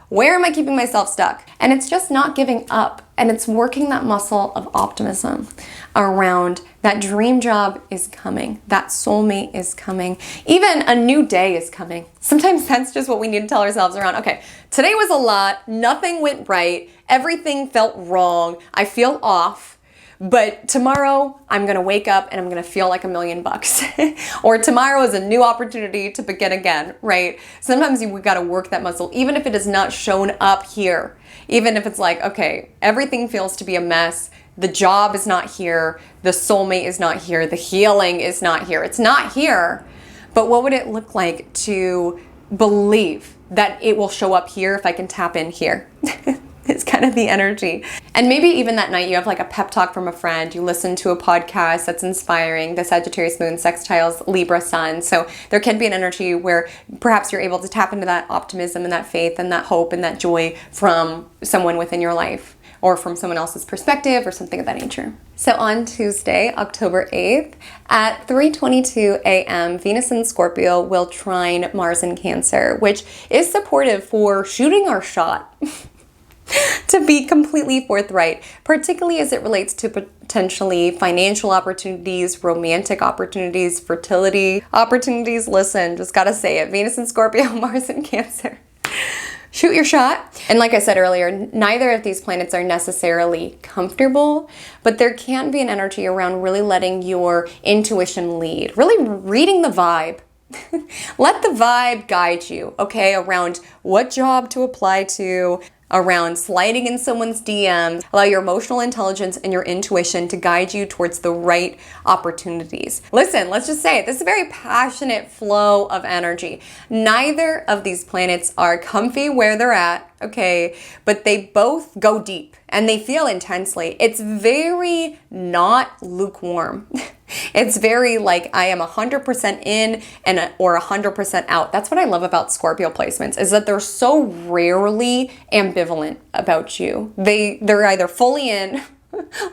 Where am I keeping myself stuck? And it's just not giving up. And it's working that muscle of optimism around that dream job is coming. That soulmate is coming. Even a new day is coming. Sometimes that's just what we need to tell ourselves around, okay, today was a lot. Nothing went right. Everything felt wrong. I feel off. But tomorrow I'm going to wake up and I'm going to feel like $1,000,000. Or tomorrow is a new opportunity to begin again, right? Sometimes we got to work that muscle, even if it is not shown up here. Even if it's like, okay, everything feels to be a mess. The job is not here. The soulmate is not here. The healing is not here. It's not here. But what would it look like to believe that it will show up here if I can tap in here? It's kind of the energy. And maybe even that night you have like a pep talk from a friend, you listen to a podcast that's inspiring, the Sagittarius moon sextiles Libra sun. So there can be an energy where perhaps you're able to tap into that optimism and that faith and that hope and that joy from someone within your life or from someone else's perspective or something of that nature. So on Tuesday, October 8th at 3:22 a.m., Venus in Scorpio will trine Mars in Cancer, which is supportive for shooting our shot. To be completely forthright, particularly as it relates to potentially financial opportunities, romantic opportunities, fertility opportunities. Listen, just gotta say it. Venus in Scorpio, Mars in Cancer. Shoot your shot. And like I said earlier, neither of these planets are necessarily comfortable, but there can be an energy around really letting your intuition lead, really reading the vibe. Let the vibe guide you, okay, around what job to apply to, around sliding in someone's DMs. Allow your emotional intelligence and your intuition to guide you towards the right opportunities. Listen, let's just say it. This is a very passionate flow of energy. Neither of these planets are comfy where they're at, okay, but they both go deep and they feel intensely. It's very not lukewarm. It's very like I am 100% in or 100% out. That's what I love about Scorpio placements is that they're so rarely ambivalent about you. They're either fully in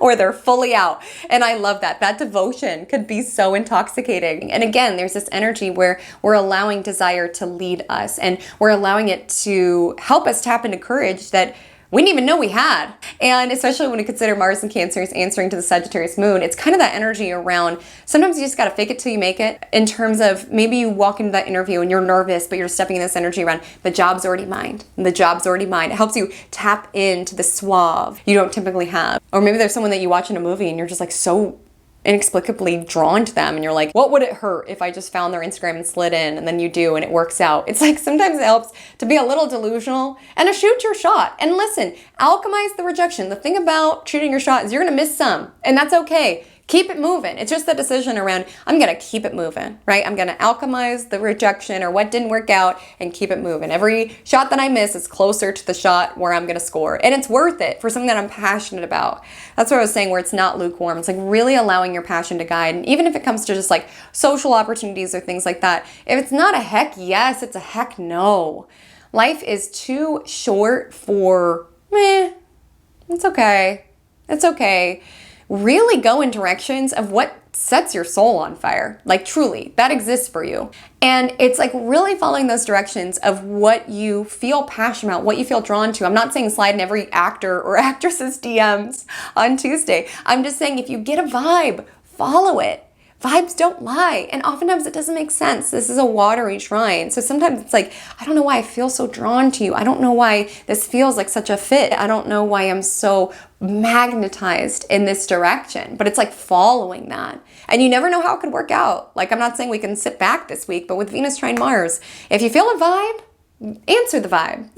or they're fully out. And I love that. That devotion could be so intoxicating. And again, there's this energy where we're allowing desire to lead us and we're allowing it to help us tap into courage that we didn't even know we had. And especially when we consider Mars and Cancer is answering to the Sagittarius moon, it's kind of that energy around sometimes you just got to fake it till you make it, in terms of maybe you walk into that interview and you're nervous, but you're stepping in this energy around the job's already mine. The job's already mine. It helps you tap into the suave you don't typically have. Or maybe there's someone that you watch in a movie and you're just like so inexplicably drawn to them and you're like, what would it hurt if I just found their Instagram and slid in? And then you do and it works out. It's like sometimes it helps to be a little delusional and to shoot your shot. And listen, alchemize the rejection. The thing about shooting your shot is you're gonna miss some, and that's okay. Keep it moving. It's just the decision around, I'm gonna keep it moving, right? I'm gonna alchemize the rejection or what didn't work out and keep it moving. Every shot that I miss is closer to the shot where I'm gonna score. And it's worth it for something that I'm passionate about. That's what I was saying, where it's not lukewarm. It's like really allowing your passion to guide. And even if it comes to just like social opportunities or things like that, if it's not a heck yes, it's a heck no. Life is too short for, it's okay. It's okay. Really go in directions of what sets your soul on fire. Like truly, that exists for you. And it's like really following those directions of what you feel passionate about, what you feel drawn to. I'm not saying slide in every actor or actress's DMs on Tuesday. I'm just saying if you get a vibe, follow it. Vibes don't lie, and oftentimes it doesn't make sense. This is a watery trine, so sometimes it's like, I don't know why I feel so drawn to you. I don't know why this feels like such a fit. I don't know why I'm so magnetized in this direction, but it's like following that. And you never know how it could work out. Like I'm not saying we can sit back this week, but with Venus trine Mars, if you feel a vibe, answer the vibe.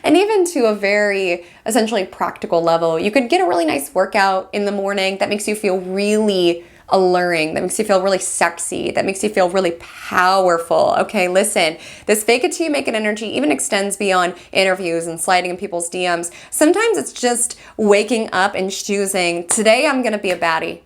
And even to a very essentially practical level, you could get a really nice workout in the morning that makes you feel really alluring, that makes you feel really sexy, that makes you feel really powerful. Okay, listen, this fake it till you make it energy even extends beyond interviews and sliding in people's DMs. Sometimes it's just waking up and choosing, today I'm gonna be a baddie.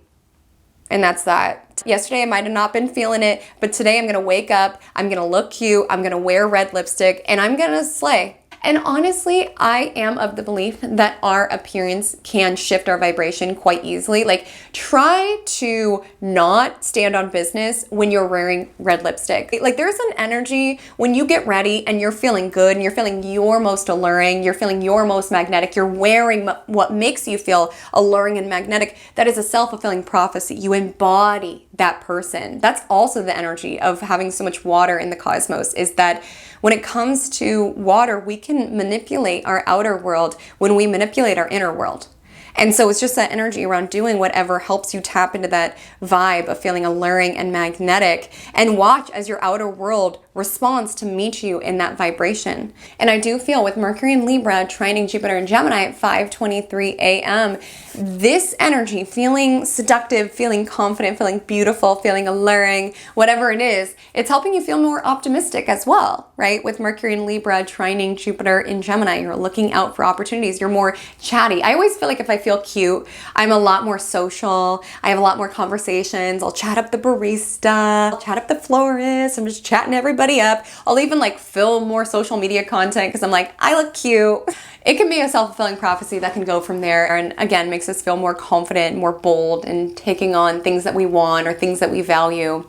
And that's that. Yesterday I might have not been feeling it, but today I'm gonna wake up, I'm gonna look cute, I'm gonna wear red lipstick, and I'm gonna slay. And honestly, I am of the belief that our appearance can shift our vibration quite easily. Like, try to not stand on business when you're wearing red lipstick. Like, there's an energy when you get ready and you're feeling good and you're feeling your most alluring, you're feeling your most magnetic, you're wearing what makes you feel alluring and magnetic. That is a self-fulfilling prophecy. You embody that person. That's also the energy of having so much water in the cosmos, is that when it comes to water, we can manipulate our outer world when we manipulate our inner world. And so it's just that energy around doing whatever helps you tap into that vibe of feeling alluring and magnetic, and watch as your outer world responds to meet you in that vibration. And I do feel with Mercury in Libra trining Jupiter in Gemini at 5:23 a.m., this energy, feeling seductive, feeling confident, feeling beautiful, feeling alluring, whatever it is, it's helping you feel more optimistic as well, right? With Mercury in Libra trining Jupiter in Gemini, you're looking out for opportunities. You're more chatty. I always feel like if I feel cute, I'm a lot more social. I have a lot more conversations. I'll chat up the barista, I'll chat up the florist. I'm just chatting everybody up. I'll even like film more social media content because I'm like, I look cute. It can be a self-fulfilling prophecy that can go from there, and again makes us feel more confident, more bold in taking on things that we want or things that we value.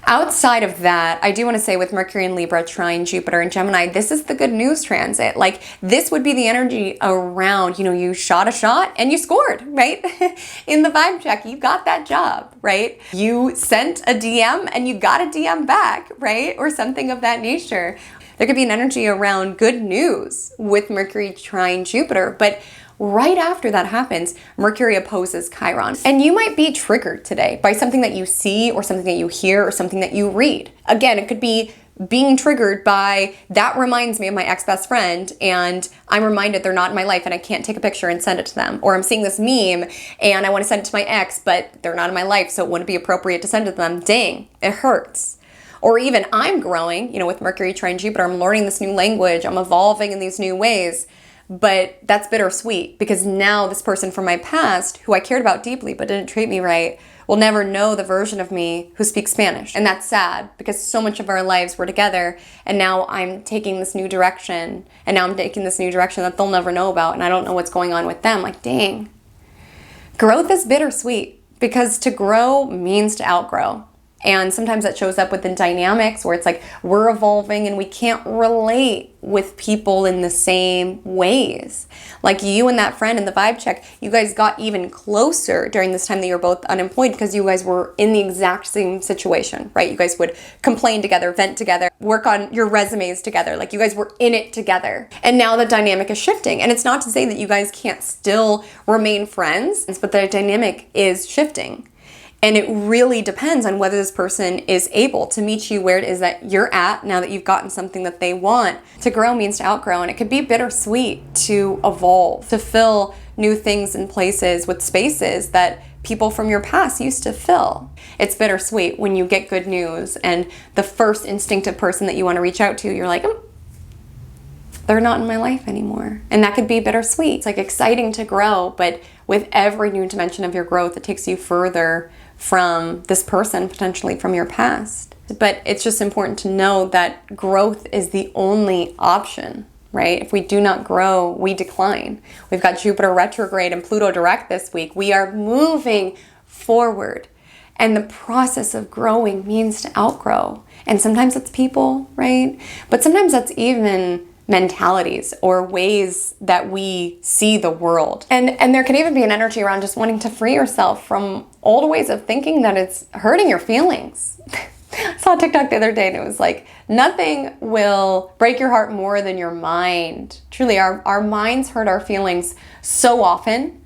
Outside of that, I do want to say with Mercury in Libra trine Jupiter in Gemini, this is the good news transit. Like, this would be the energy around, you shot a shot and you scored, right? In the vibe check, you got that job, right? You sent a DM and you got a DM back, right? Or something of that nature. There could be an energy around good news with Mercury trine Jupiter, but right after that happens, Mercury opposes Chiron. And you might be triggered today by something that you see or something that you hear or something that you read. Again, it could be being triggered by, that reminds me of my ex-best friend, and I'm reminded they're not in my life and I can't take a picture and send it to them. Or I'm seeing this meme and I want to send it to my ex, but they're not in my life, so it wouldn't be appropriate to send it to them. Dang, it hurts. Or even I'm growing, with Mercury trine Jupiter, I'm learning this new language, I'm evolving in these new ways. But that's bittersweet, because now this person from my past, who I cared about deeply but didn't treat me right, will never know the version of me who speaks Spanish. And that's sad, because so much of our lives were together, and now I'm taking this new direction, and now I'm taking this new direction that they'll never know about, and I don't know what's going on with them. Like, dang. Growth is bittersweet, because to grow means to outgrow. And sometimes that shows up within dynamics where it's like we're evolving and we can't relate with people in the same ways. Like you and that friend in the vibe check, you guys got even closer during this time that you're both unemployed because you guys were in the exact same situation, right? You guys would complain together, vent together, work on your resumes together. Like you guys were in it together. And now the dynamic is shifting. And it's not to say that you guys can't still remain friends, but the dynamic is shifting. And it really depends on whether this person is able to meet you where it is that you're at now that you've gotten something that they want. To grow means to outgrow, and it could be bittersweet to evolve, to fill new things and places with spaces that people from your past used to fill. It's bittersweet when you get good news and the first instinctive person that you want to reach out to, you're like, they're not in my life anymore. And that could be bittersweet. It's like exciting to grow, but with every new dimension of your growth, it takes you further from this person, potentially from your past. But it's just important to know that growth is the only option, right? If we do not grow, we decline. We've got Jupiter retrograde and Pluto direct this week. We are moving forward. And the process of growing means to outgrow. And sometimes it's people, right? But sometimes that's even mentalities or ways that we see the world. And there can even be an energy around just wanting to free yourself from old ways of thinking that it's hurting your feelings. I saw a TikTok the other day and it was like, nothing will break your heart more than your mind. Truly, our minds hurt our feelings so often.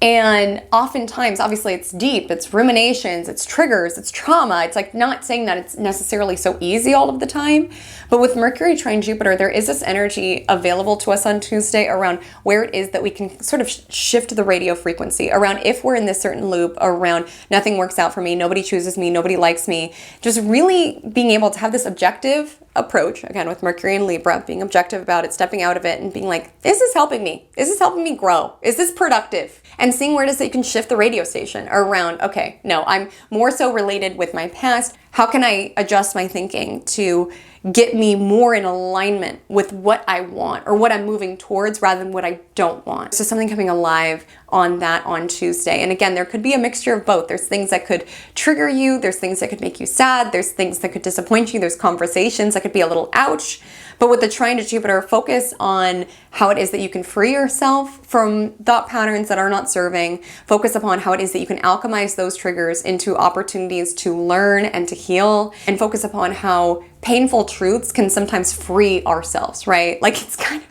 And oftentimes, obviously it's deep, it's ruminations, it's triggers, it's trauma. It's like not saying that it's necessarily so easy all of the time, but with Mercury trine Jupiter, there is this energy available to us on Tuesday around where it is that we can sort of shift the radio frequency around if we're in this certain loop around nothing works out for me, nobody chooses me, nobody likes me. Just really being able to have this objective approach, again, with Mercury and Libra, being objective about it, stepping out of it and being like, is this helping me? Is this helping me grow? Is this productive? And seeing where it is that you can shift the radio station around, okay, no, I'm more so related with my past. How can I adjust my thinking to get me more in alignment with what I want or what I'm moving towards rather than what I don't want? So something coming alive on that on Tuesday. And again, there could be a mixture of both. There's things that could trigger you. There's things that could make you sad. There's things that could disappoint you. There's conversations that could be a little ouch. But with the trine to Jupiter, focus on how it is that you can free yourself from thought patterns that are not serving. Focus upon how it is that you can alchemize those triggers into opportunities to learn and to heal. And focus upon how painful truths can sometimes free ourselves, right? Like it's kind of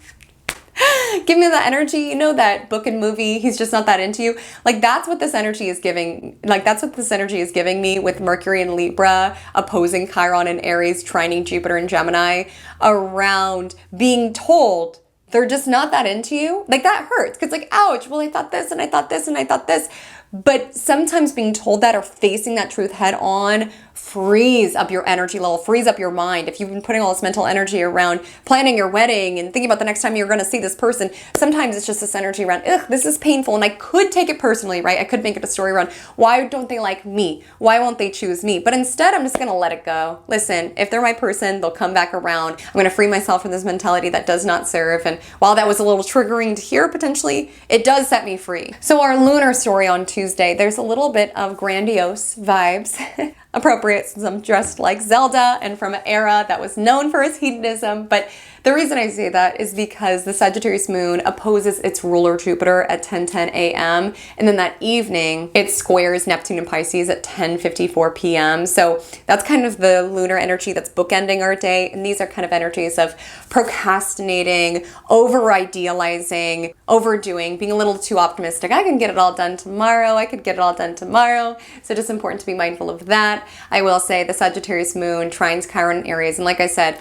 give me that energy, you know, that book and movie, He's Just Not That Into You. Like that's what this energy is giving. Like that's what this energy is giving me with Mercury and Libra opposing Chiron and Aries, trining Jupiter and Gemini, around being told they're just not that into you. Like that hurts because like, ouch, well, I thought this and I thought this and I thought this. But sometimes being told that or facing that truth head on frees up your energy level, frees up your mind. If you've been putting all this mental energy around planning your wedding and thinking about the next time you're going to see this person, sometimes it's just this energy around, ugh, this is painful. And I could take it personally, right? I could make it a story around, why don't they like me? Why won't they choose me? But instead, I'm just going to let it go. Listen, if they're my person, they'll come back around. I'm going to free myself from this mentality that does not serve. And while that was a little triggering to hear potentially, it does set me free. So our lunar story on Tuesday, there's a little bit of grandiose vibes. Appropriate since I'm dressed like Zelda and from an era that was known for its hedonism. But the reason I say that is because the Sagittarius moon opposes its ruler Jupiter at 10:10 a.m. And then that evening, it squares Neptune and Pisces at 10:54 p.m. So that's kind of the lunar energy that's bookending our day. And these are kind of energies of procrastinating, over-idealizing, overdoing, being a little too optimistic. I can get it all done tomorrow. I could get it all done tomorrow. So just important to be mindful of that. I will say the Sagittarius moon trines Chiron and Aries. And like I said,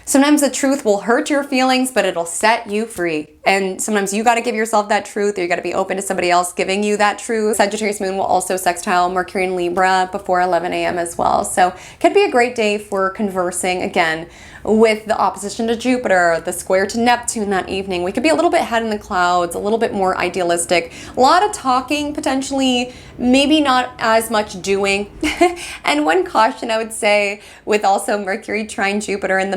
sometimes the truth will hurt your feelings, but it'll set you free. And sometimes you got to give yourself that truth, or you got to be open to somebody else giving you that truth. Sagittarius moon will also sextile Mercury and Libra before 11 a.m. as well. So could be a great day for conversing again with the opposition to Jupiter, the square to Neptune that evening. We could be a little bit head in the clouds, a little bit more idealistic, a lot of talking, potentially, maybe not as much doing. And one caution I would say with also Mercury trine Jupiter in the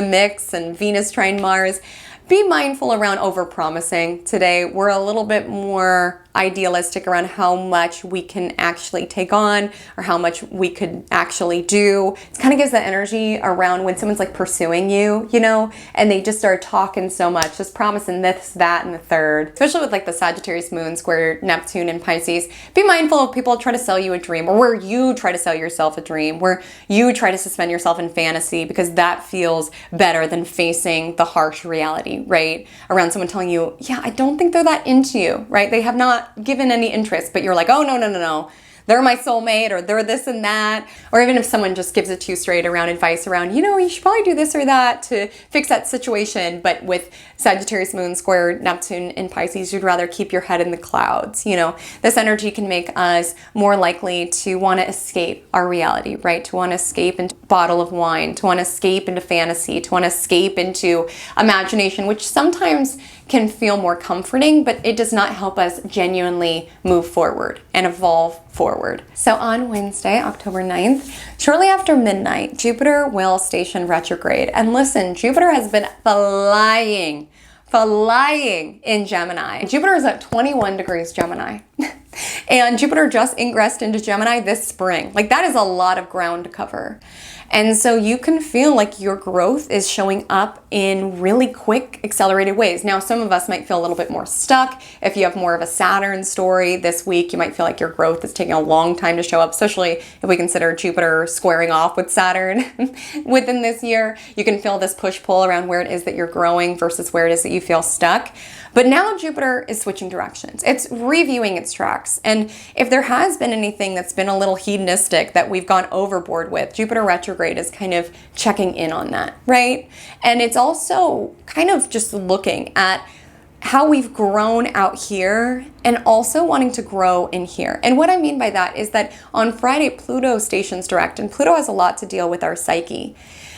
mix and Venus trine Mars, be mindful around over-promising today. We're a little bit more idealistic around how much we can actually take on or how much we could actually do. It kind of gives that energy around when someone's like pursuing you, you know, and they just start talking so much, just promising this, that, and the third. Especially with like the Sagittarius moon square Neptune and Pisces. Be mindful of people try to sell you a dream, or where you try to sell yourself a dream, where you try to suspend yourself in fantasy, because that feels better than facing the harsh reality, right? Around someone telling you, yeah, I don't think they're that into you, right? They have not given any interest, but you're like, oh, no. They're my soulmate, or they're this and that. Or even if someone just gives it to you straight around advice around, you know, you should probably do this or that to fix that situation. But with Sagittarius moon square Neptune in Pisces, you'd rather keep your head in the clouds. You know, this energy can make us more likely to want to escape our reality, right? To want to escape into a bottle of wine, to want to escape into fantasy, to want to escape into imagination, which sometimes can feel more comforting, but it does not help us genuinely move forward and evolve forward. So on Wednesday, October 9th, shortly after midnight, Jupiter will station retrograde. And listen, Jupiter has been flying in Gemini. Jupiter is at 21 degrees Gemini. And Jupiter just ingressed into Gemini this spring. Like that is a lot of ground to cover. And so you can feel like your growth is showing up in really quick, accelerated ways. Now, some of us might feel a little bit more stuck. If you have more of a Saturn story this week, you might feel like your growth is taking a long time to show up, especially if we consider Jupiter squaring off with Saturn within this year. You can feel this push-pull around where it is that you're growing versus where it is that you feel stuck. But now Jupiter is switching directions. It's reviewing its tracks. And if there has been anything that's been a little hedonistic that we've gone overboard with, Jupiter retrograde is kind of checking in on that, right? And it's also kind of just looking at how we've grown out here and also wanting to grow in here. And what I mean by that is that on Friday, Pluto stations direct, and Pluto has a lot to deal with our psyche.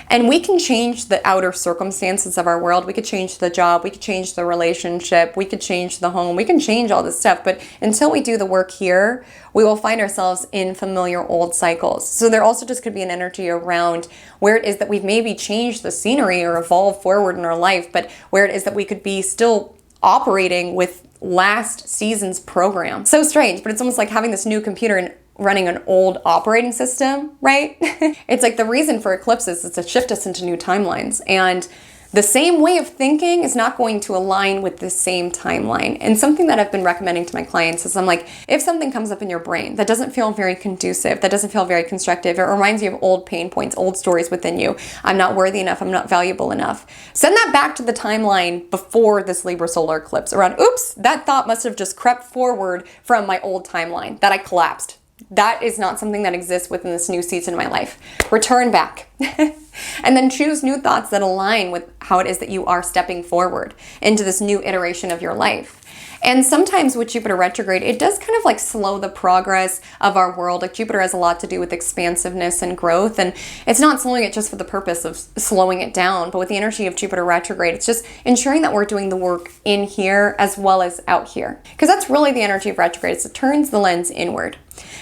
And we can change the outer circumstances of our world. We could change the job, we could change the relationship, we could change the home, we can change all this stuff. But until we do the work here, we will find ourselves in familiar old cycles. So there also just could be an energy around where it is that we've maybe changed the scenery or evolved forward in our life, but where it is that we could be still operating with last season's program. So strange, but it's almost like having this new computer and running an old operating system, right? It's like the reason for eclipses is to shift us into new timelines. And the same way of thinking is not going to align with the same timeline. And something that I've been recommending to my clients is I'm like, if something comes up in your brain that doesn't feel very conducive, that doesn't feel very constructive, it reminds you of old pain points, old stories within you. I'm not worthy enough, I'm not valuable enough. Send that back to the timeline before this Libra solar eclipse around, oops, that thought must have just crept forward from my old timeline that I collapsed. That is not something that exists within this new season of my life. Return back. And then choose new thoughts that align with how it is that you are stepping forward into this new iteration of your life. And sometimes with Jupiter retrograde, it does kind of like slow the progress of our world. Like Jupiter has a lot to do with expansiveness and growth. And it's not slowing it just for the purpose of slowing it down. But with the energy of Jupiter retrograde, it's just ensuring that we're doing the work in here as well as out here. Because that's really the energy of retrograde. It turns the lens inward.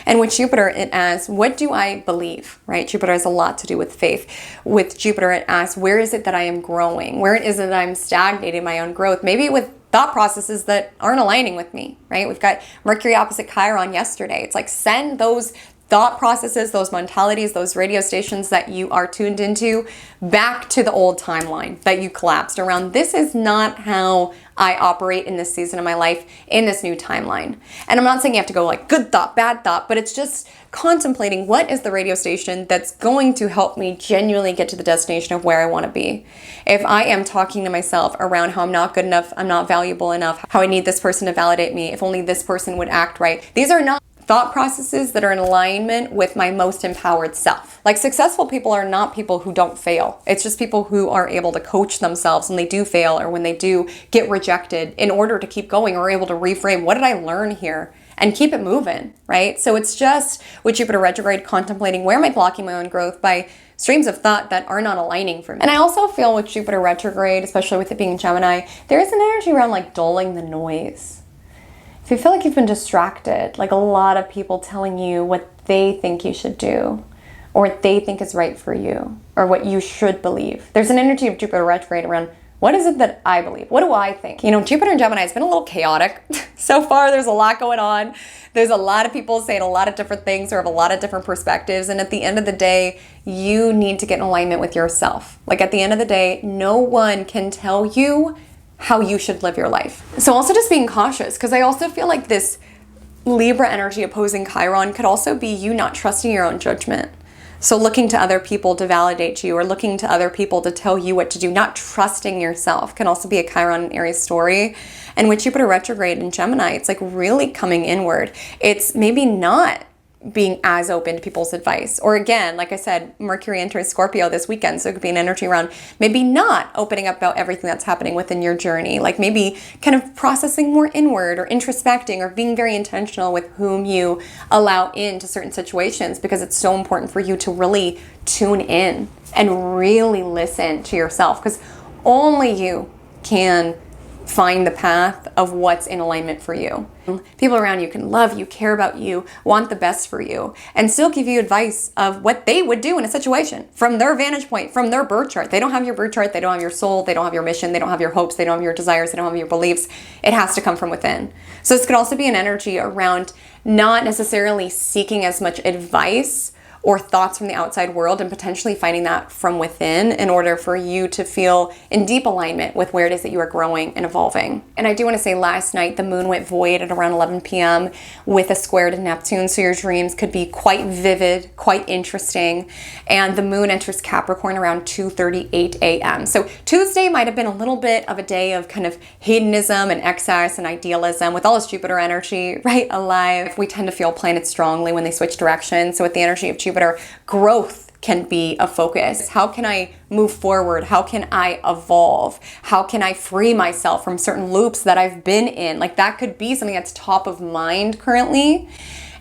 And with Jupiter, it asks, what do I believe, right? Jupiter has a lot to do with faith. With Jupiter, it asks, where is it that I am growing? Where is it that I'm stagnating my own growth? Maybe with thought processes that aren't aligning with me, right? We've got Mercury opposite Chiron yesterday. It's like send those thought processes, those mentalities, those radio stations that you are tuned into back to the old timeline that you collapsed around. This is not how I operate in this season of my life, in this new timeline. And I'm not saying you have to go like good thought, bad thought, but it's just contemplating what is the radio station that's going to help me genuinely get to the destination of where I want to be. If I am talking to myself around how I'm not good enough, I'm not valuable enough, how I need this person to validate me, if only this person would act right. These are not thought processes that are in alignment with my most empowered self. Like successful people are not people who don't fail. It's just people who are able to coach themselves when they do fail or when they do get rejected in order to keep going or able to reframe, what did I learn here? And keep it moving, right? So it's just with Jupiter retrograde contemplating where am I blocking my own growth by streams of thought that are not aligning for me. And I also feel with Jupiter retrograde, especially with it being Gemini, there is an energy around like dulling the noise. If you feel like you've been distracted, like a lot of people telling you what they think you should do or what they think is right for you or what you should believe. There's an energy of Jupiter retrograde around what is it that I believe? What do I think? You know, Jupiter and Gemini has been a little chaotic so far. There's a lot going on. There's a lot of people saying a lot of different things or have a lot of different perspectives. And at the end of the day, you need to get in alignment with yourself. Like at the end of the day, no one can tell you how you should live your life. So also just being cautious, because I also feel like this Libra energy opposing Chiron could also be you not trusting your own judgment. So looking to other people to validate you or looking to other people to tell you what to do, not trusting yourself can also be a Chiron and Aries story. And with Jupiter retrograde in Gemini, it's like really coming inward. It's maybe not being as open to people's advice. Or again, like I said, Mercury enters Scorpio this weekend, so it could be an energy around maybe not opening up about everything that's happening within your journey, like maybe kind of processing more inward or introspecting or being very intentional with whom you allow into certain situations, because it's so important for you to really tune in and really listen to yourself, because only you can find the path of what's in alignment for you. People around you can love you, care about you, want the best for you, and still give you advice of what they would do in a situation from their vantage point, from their birth chart. They don't have your birth chart, they don't have your soul, they don't have your mission, they don't have your hopes, they don't have your desires, they don't have your beliefs. It has to come from within. So this could also be an energy around not necessarily seeking as much advice or thoughts from the outside world, and potentially finding that from within in order for you to feel in deep alignment with where it is that you are growing and evolving. And I do want to say last night the moon went void at around 11 p.m. with a square to Neptune, so your dreams could be quite vivid, quite interesting. And the moon enters Capricorn around 2:38 a.m. So Tuesday might have been a little bit of a day of kind of hedonism and excess and idealism with all this Jupiter energy, right, alive. We tend to feel planets strongly when they switch direction. So with the energy of Jupiter, growth can be a focus. How can I move forward? How can I evolve? How can I free myself from certain loops that I've been in? Like that could be something that's top of mind currently.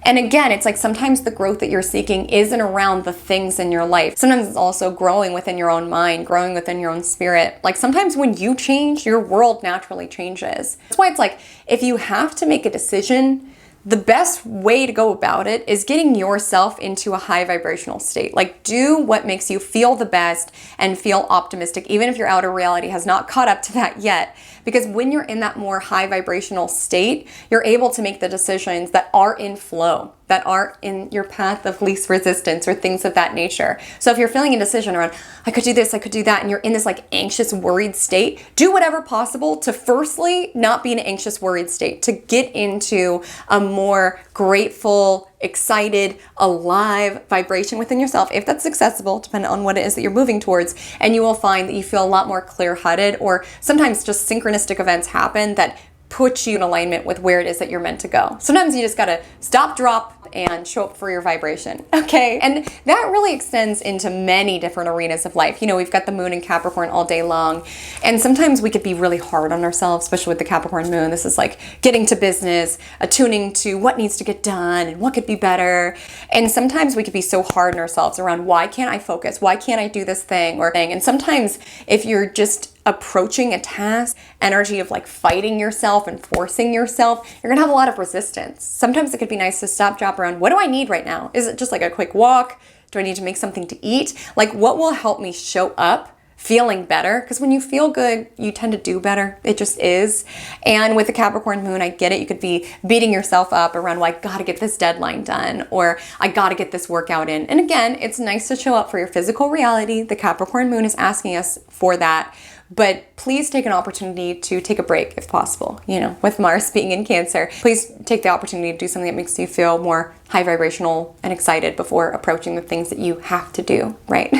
And again, it's like sometimes the growth that you're seeking isn't around the things in your life. Sometimes it's also growing within your own mind, growing within your own spirit. Like sometimes when you change, your world naturally changes. That's why it's like, if you have to make a decision, the best way to go about it is getting yourself into a high vibrational state. Like do what makes you feel the best and feel optimistic, even if your outer reality has not caught up to that yet. Because when you're in that more high vibrational state, you're able to make the decisions that are in flow, that are in your path of least resistance or things of that nature. So if you're feeling a decision around, I could do this, I could do that, and you're in this like anxious, worried state, do whatever possible to firstly not be in an anxious, worried state, to get into a more grateful, excited, alive vibration within yourself, if that's accessible, depending on what it is that you're moving towards. And you will find that you feel a lot more clear-headed, or sometimes just synchronistic events happen that put you in alignment with where it is that you're meant to go. Sometimes you just gotta stop, drop, and show up for your vibration, okay? And that really extends into many different arenas of life. You know, we've got the moon in Capricorn all day long, and sometimes we could be really hard on ourselves, especially with the Capricorn moon. This is like getting to business, attuning to what needs to get done and what could be better. And sometimes we could be so hard on ourselves around, why can't I focus? Why can't I do this thing or thing? And sometimes if you're just approaching a task, energy of like fighting yourself and forcing yourself, you're gonna have a lot of resistance. Sometimes it could be nice to stop, drop around. What do I need right now? Is it just like a quick walk? Do I need to make something to eat? Like what will help me show up feeling better? Because when you feel good, you tend to do better. It just is. And with the Capricorn moon, I get it. You could be beating yourself up around, well, I gotta get this deadline done, or I gotta get this workout in. And again, it's nice to show up for your physical reality. The Capricorn moon is asking us for that. But please take an opportunity to take a break if possible. You know, with Mars being in Cancer, please take the opportunity to do something that makes you feel more high vibrational and excited before approaching the things that you have to do, right?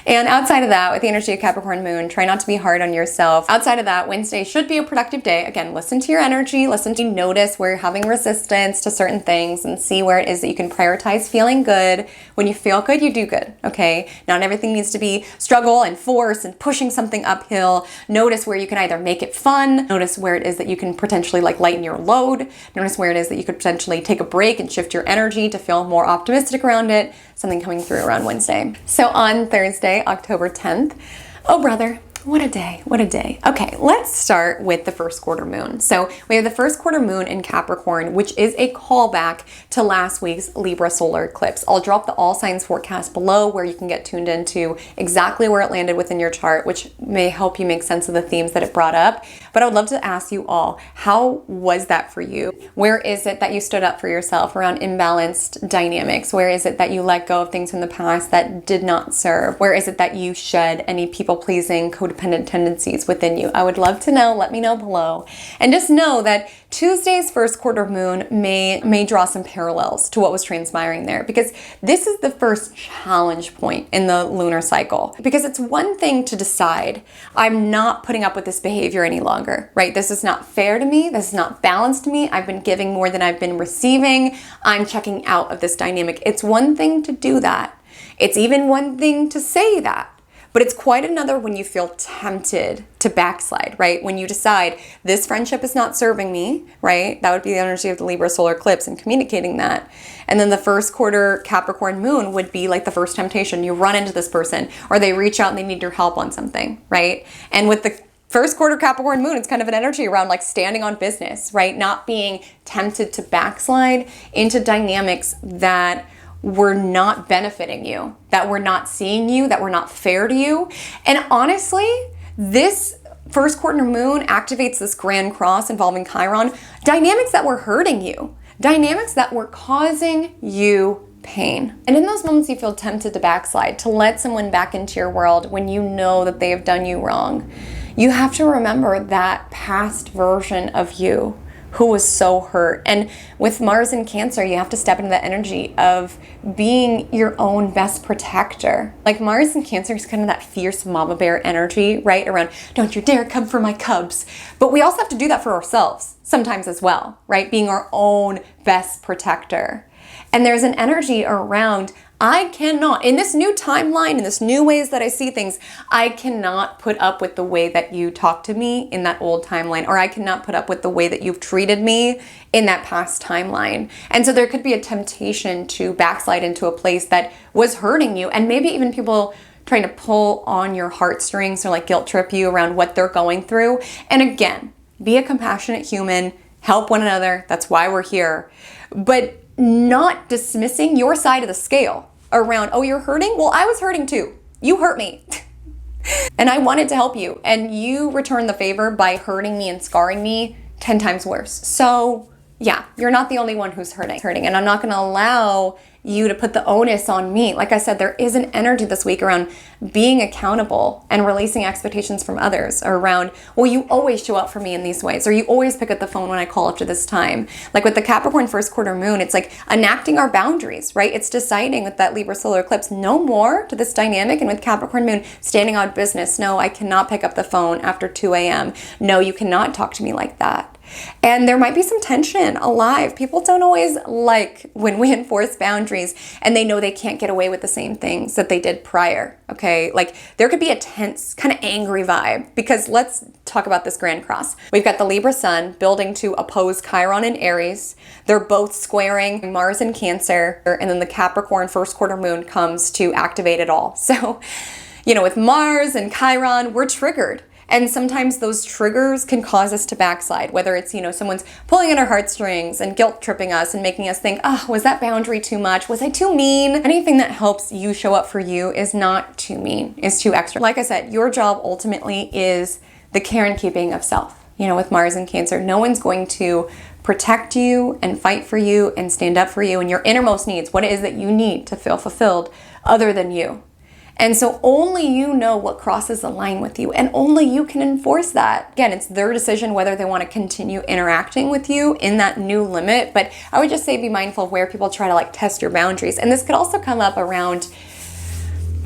And outside of that, with the energy of Capricorn moon, try not to be hard on yourself. Outside of that, Wednesday should be a productive day. Again, listen to your energy, notice where you're having resistance to certain things and see where it is that you can prioritize feeling good. When you feel good, you do good, okay? Not everything needs to be struggle and force and pushing something uphill. Notice where you can either make it fun, notice where it is that you can potentially like lighten your load, notice where it is that you could potentially take a break and shift your energy to feel more optimistic around it. Something coming through around Wednesday. So on Thursday, October 10th, oh brother, what a day, what a day. Okay, let's start with the first quarter moon. So we have the first quarter moon in Capricorn, which is a callback to last week's Libra solar eclipse. I'll drop the all signs forecast below where you can get tuned into exactly where it landed within your chart, which may help you make sense of the themes that it brought up. But I would love to ask you all, how was that for you? Where is it that you stood up for yourself around imbalanced dynamics? Where is it that you let go of things in the past that did not serve? Where is it that you shed any people-pleasing, codependent tendencies within you? I would love to know. Let me know below. And just know that Tuesday's first quarter moon may draw some parallels to what was transpiring there, because this is the first challenge point in the lunar cycle. Because it's one thing to decide, I'm not putting up with this behavior any longer, right? This is not fair to me. This is not balanced to me. I've been giving more than I've been receiving. I'm checking out of this dynamic. It's one thing to do that. It's even one thing to say that. But it's quite another when you feel tempted to backslide, right? When you decide this friendship is not serving me, right? That would be the energy of the Libra solar eclipse and communicating that. And then the first quarter Capricorn moon would be like the first temptation. You run into this person or they reach out and they need your help on something, right? And with the first quarter Capricorn moon, it's kind of an energy around like standing on business, right? Not being tempted to backslide into dynamics that were not benefiting you, that were not seeing you, that were not fair to you. And honestly, this first quarter moon activates this Grand Cross involving Chiron, dynamics that were hurting you, dynamics that were causing you pain. And in those moments you feel tempted to backslide, to let someone back into your world when you know that they have done you wrong. You have to remember that past version of you who was so hurt. And with Mars in Cancer, you have to step into that energy of being your own best protector. Like Mars in Cancer is kind of that fierce mama bear energy, right? Around, don't you dare come for my cubs. But we also have to do that for ourselves sometimes as well, right? Being our own best protector. And there's an energy around, I cannot, in this new timeline, in this new ways that I see things, I cannot put up with the way that you talk to me in that old timeline, or I cannot put up with the way that you've treated me in that past timeline. And so there could be a temptation to backslide into a place that was hurting you, and maybe even people trying to pull on your heartstrings or like guilt trip you around what they're going through. And again, be a compassionate human, help one another. That's why we're here. But not dismissing your side of the scale around, oh, you're hurting? Well, I was hurting too. You hurt me. And I wanted to help you. And you returned the favor by hurting me and scarring me 10 times worse. So yeah, you're not the only one who's hurting. And I'm not going to allow you to put the onus on me. Like I said, there is an energy this week around being accountable and releasing expectations from others around, well, you always show up for me in these ways, or you always pick up the phone when I call after this time. Like with the Capricorn first quarter moon, it's like enacting our boundaries, right? It's deciding with that Libra solar eclipse, no more to this dynamic. And with Capricorn moon, standing on business. No, I cannot pick up the phone after 2 a.m. No, you cannot talk to me like that. And there might be some tension alive. People don't always like when we enforce boundaries and they know they can't get away with the same things that they did prior, okay? Like there could be a tense, kind of angry vibe, because let's talk about this Grand Cross. We've got the Libra sun building to oppose Chiron in Aries. They're both squaring Mars in Cancer, and then the Capricorn first quarter moon comes to activate it all. So, with Mars and Chiron, we're triggered. And sometimes those triggers can cause us to backslide, whether it's, someone's pulling at our heartstrings and guilt tripping us and making us think, oh, was that boundary too much? Was I too mean? Anything that helps you show up for you is not too mean, is too extra. Like I said, your job ultimately is the care and keeping of self. With Mars and Cancer, no one's going to protect you and fight for you and stand up for you and your innermost needs, what it is that you need to feel fulfilled other than you. And so only you know what crosses the line with you, and only you can enforce that. Again, it's their decision whether they want to continue interacting with you in that new limit. But I would just say be mindful of where people try to test your boundaries. And this could also come up around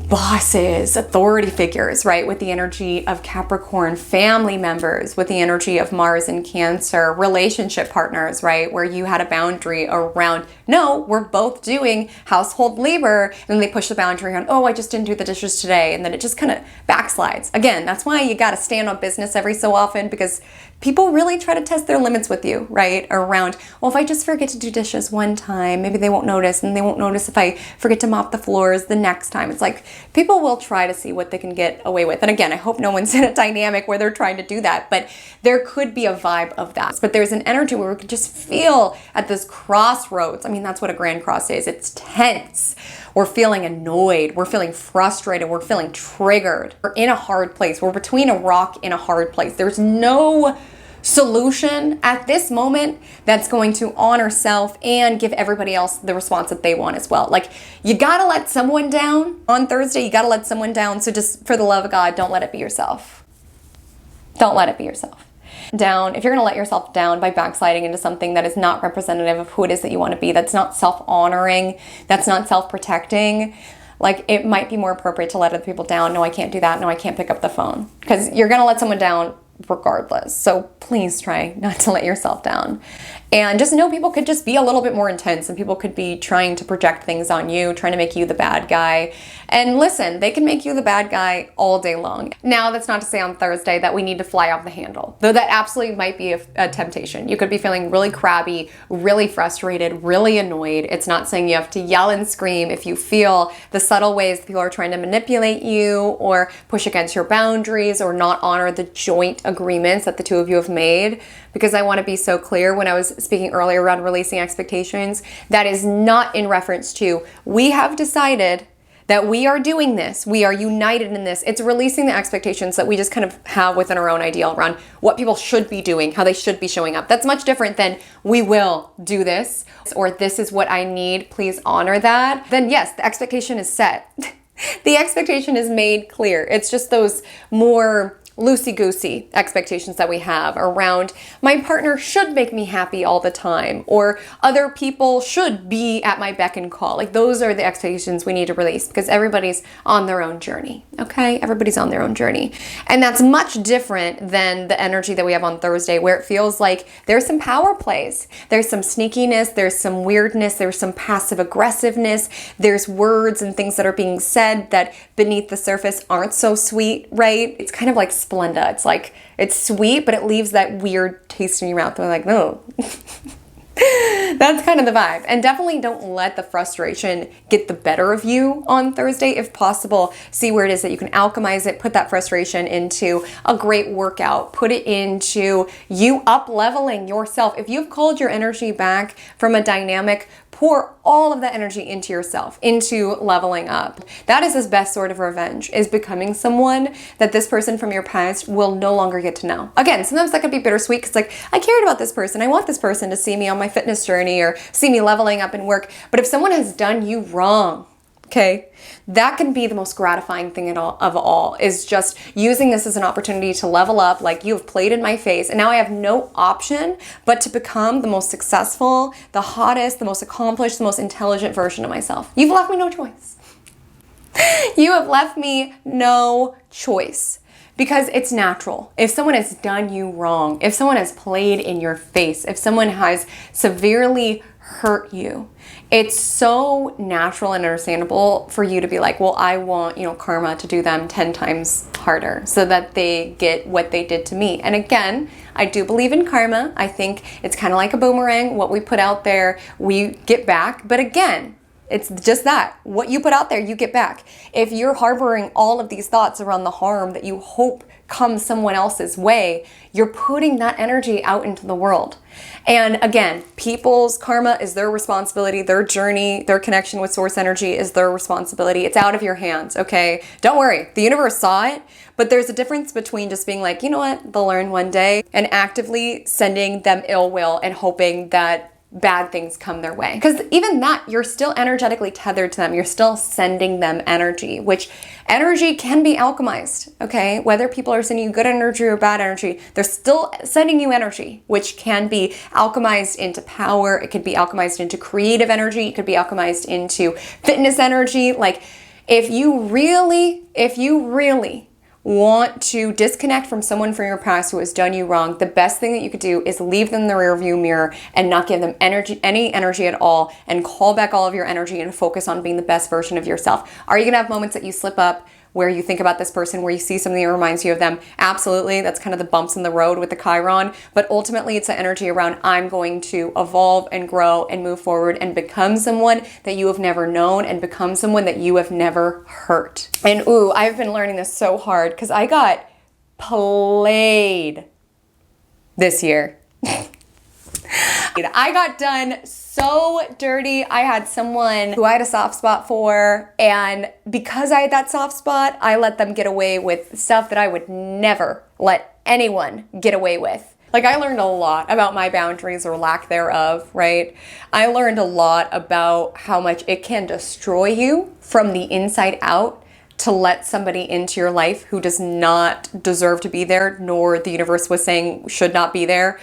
bosses, authority figures, right? With the energy of Capricorn, family members, with the energy of Mars and Cancer, relationship partners, right? Where you had a boundary around, no, we're both doing household labor. And then they push the boundary on, oh, I just didn't do the dishes today. And then it just kind of backslides. Again, that's why you got to stand on business every so often, because people really try to test their limits with you, right? Around, well, if I just forget to do dishes one time, maybe they won't notice, and they won't notice if I forget to mop the floors the next time. It's like people will try to see what they can get away with. And again, I hope no one's in a dynamic where they're trying to do that, but there could be a vibe of that. But there's an energy where we could just feel at this crossroads. I mean, that's what a Grand Cross is. It's tense. We're feeling annoyed. We're feeling frustrated. We're feeling triggered. We're in a hard place. We're between a rock and a hard place. There's no solution at this moment that's going to honor self and give everybody else the response that they want as well. Like, you gotta let someone down on Thursday. You gotta let someone down. So just for the love of God, don't let it be yourself. Don't let it be yourself. Down. If you're going to let yourself down by backsliding into something that is not representative of who it is that you want to be, that's not self-honoring, that's not self-protecting, it might be more appropriate to let other people down. No, I can't do that. No, I can't pick up the phone. Because you're going to let someone down regardless. So please try not to let yourself down. And just know people could just be a little bit more intense, and people could be trying to project things on you, trying to make you the bad guy. And listen, they can make you the bad guy all day long. Now, that's not to say on Thursday that we need to fly off the handle, though that absolutely might be a temptation. You could be feeling really crabby, really frustrated, really annoyed. It's not saying you have to yell and scream if you feel the subtle ways people are trying to manipulate you or push against your boundaries or not honor the joint agreements that the two of you have made. Because I want to be so clear, when I was speaking earlier around releasing expectations, that is not in reference to, we have decided that we are doing this, we are united in this. It's releasing the expectations that we just kind of have within our own ideal around what people should be doing, how they should be showing up. That's much different than, we will do this, or this is what I need, please honor that. Then yes, the expectation is set. The expectation is made clear. It's just those more loosey-goosey expectations that we have around my partner should make me happy all the time, or other people should be at my beck and call. Like, those are the expectations we need to release, because everybody's on their own journey, okay? Everybody's on their own journey. And that's much different than the energy that we have on Thursday, where it feels like there's some power plays. There's some sneakiness, there's some weirdness, there's some passive aggressiveness, there's words and things that are being said that beneath the surface aren't so sweet, right? It's kind of like Splenda. It's like, it's sweet, but it leaves that weird taste in your mouth. They're like, no. That's kind of the vibe. And definitely don't let the frustration get the better of you on Thursday. If possible, see where it is that you can alchemize it, put that frustration into a great workout, put it into you up-leveling yourself. If you've called your energy back from a dynamic, pour all of that energy into yourself, into leveling up. That is his best sort of revenge, is becoming someone that this person from your past will no longer get to know. Again, sometimes that could be bittersweet, because like, I cared about this person. I want this person to see me on my fitness journey or see me leveling up in work. But if someone has done you wrong, okay, that can be the most gratifying thing of all, is just using this as an opportunity to level up. Like, you have played in my face, and now I have no option but to become the most successful, the hottest, the most accomplished, the most intelligent version of myself. You've left me no choice. You have left me no choice, because it's natural. If someone has done you wrong, if someone has played in your face, if someone has severely hurt you, it's so natural and understandable for you to be like, well, I want, karma to do them 10 times harder so that they get what they did to me. And again, I do believe in karma. I think it's kind of like a boomerang. What we put out there, we get back. But again, it's just that. What you put out there, you get back. If you're harboring all of these thoughts around the harm that you hope comes someone else's way, you're putting that energy out into the world. And again, people's karma is their responsibility, their journey, their connection with source energy is their responsibility. It's out of your hands, okay? Don't worry, the universe saw it, but there's a difference between just being like, you know what, they'll learn one day, and actively sending them ill will and hoping that bad things come their way. Because even that, you're still energetically tethered to them. You're still sending them energy, which energy can be alchemized, okay? Whether people are sending you good energy or bad energy, they're still sending you energy, which can be alchemized into power. It could be alchemized into creative energy. It could be alchemized into fitness energy. Like, if you really want to disconnect from someone from your past who has done you wrong, the best thing that you could do is leave them in the rearview mirror and not give them any energy at all, and call back all of your energy and focus on being the best version of yourself. Are you gonna have moments that you slip up, where you think about this person, where you see something that reminds you of them? Absolutely. That's kind of the bumps in the road with the Chiron. But ultimately, it's the energy around, I'm going to evolve and grow and move forward and become someone that you have never known, and become someone that you have never hurt. And ooh, I've been learning this so hard, because I got played this year. I got done so dirty. I had someone who I had a soft spot for, and because I had that soft spot, I let them get away with stuff that I would never let anyone get away with. Like, I learned a lot about my boundaries, or lack thereof, right? I learned a lot about how much it can destroy you from the inside out to let somebody into your life who does not deserve to be there, nor the universe was saying should not be there.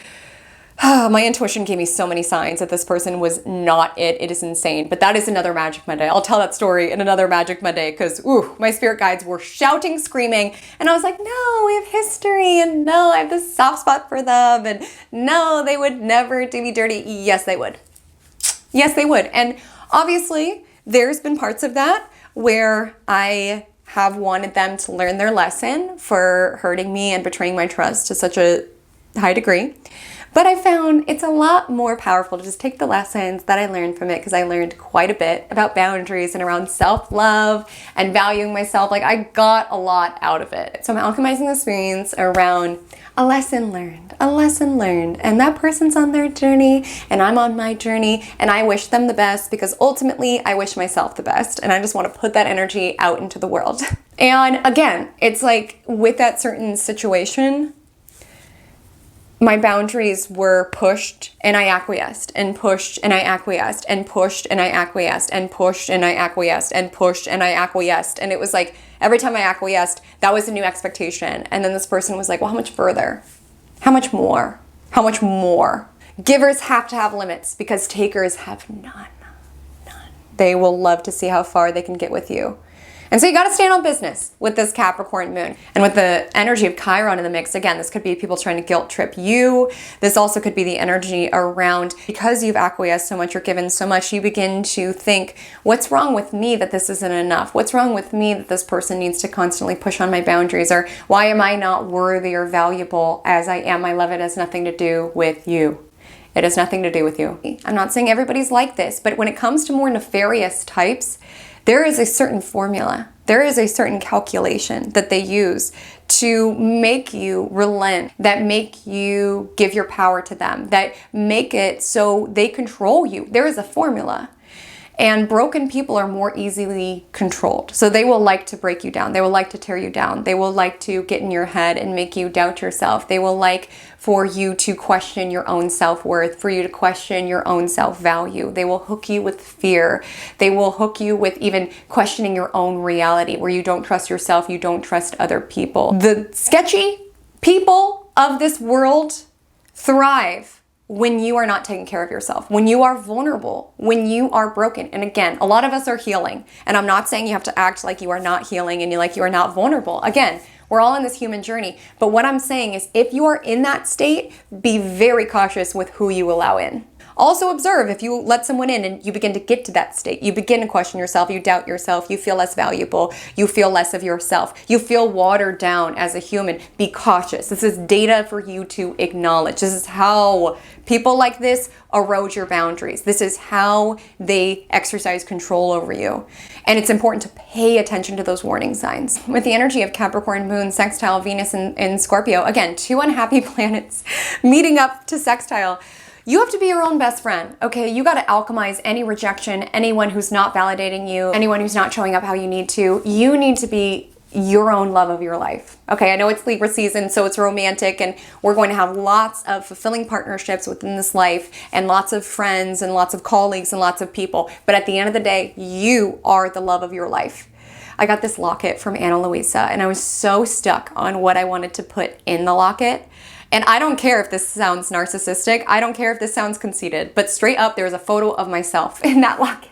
My intuition gave me so many signs that this person was not it. It is insane. But that is another Magic Monday. I'll tell that story in another Magic Monday, because my spirit guides were shouting, screaming, and I was like, no, we have history, and no, I have this soft spot for them, and no, they would never do me dirty. Yes, they would. Yes, they would. And obviously, there's been parts of that where I have wanted them to learn their lesson for hurting me and betraying my trust to such a high degree. But I found it's a lot more powerful to just take the lessons that I learned from it, because I learned quite a bit about boundaries and around self-love and valuing myself. Like, I got a lot out of it. So I'm alchemizing the experience around a lesson learned, and that person's on their journey and I'm on my journey, and I wish them the best, because ultimately I wish myself the best, and I just want to put that energy out into the world. And again, it's like with that certain situation, my boundaries were pushed and I acquiesced and pushed and I acquiesced and pushed and I acquiesced and pushed and I acquiesced and pushed and I acquiesced. And it was like every time I acquiesced, that was a new expectation. And then this person was like, well, how much further? How much more? How much more? Givers have to have limits because takers have none. They will love to see how far they can get with you. And so you got to stand on business with this Capricorn moon. And with the energy of Chiron in the mix, again, this could be people trying to guilt trip you. This also could be the energy around, because you've acquiesced so much, you're given so much, you begin to think, what's wrong with me that this isn't enough? What's wrong with me that this person needs to constantly push on my boundaries? Or why am I not worthy or valuable as I am? My love, it has nothing to do with you. It has nothing to do with you. I'm not saying everybody's like this, but when it comes to more nefarious types, there is a certain formula. There is a certain calculation that they use to make you relent, that make you give your power to them, that make it so they control you. There is a formula. And broken people are more easily controlled. So they will like to break you down. They will like to tear you down. They will like to get in your head and make you doubt yourself. They will like for you to question your own self-worth, for you to question your own self-value. They will hook you with fear. They will hook you with even questioning your own reality, where you don't trust yourself, you don't trust other people. The sketchy people of this world thrive when you are not taking care of yourself, when you are vulnerable, when you are broken. And again, a lot of us are healing. And I'm not saying you have to act like you are not healing and you are not vulnerable. Again, we're all in this human journey. But what I'm saying is, if you are in that state, be very cautious with who you allow in. Also observe if you let someone in and you begin to get to that state. You begin to question yourself, you doubt yourself, you feel less valuable, you feel less of yourself, you feel watered down as a human. Be cautious. This is data for you to acknowledge. This is how people like this erode your boundaries. This is how they exercise control over you. And it's important to pay attention to those warning signs. With the energy of Capricorn moon, sextile Venus in Scorpio, again, two unhappy planets meeting up to sextile. You have to be your own best friend, okay? You gotta alchemize any rejection, anyone who's not validating you, anyone who's not showing up how you need to. You need to be your own love of your life. Okay, I know it's Libra season, so it's romantic, and we're going to have lots of fulfilling partnerships within this life, and lots of friends, and lots of colleagues, and lots of people. But at the end of the day, you are the love of your life. I got this locket from Ana Luisa, and I was so stuck on what I wanted to put in the locket. And I don't care if this sounds narcissistic. I don't care if this sounds conceited. But straight up, there's a photo of myself in that locket.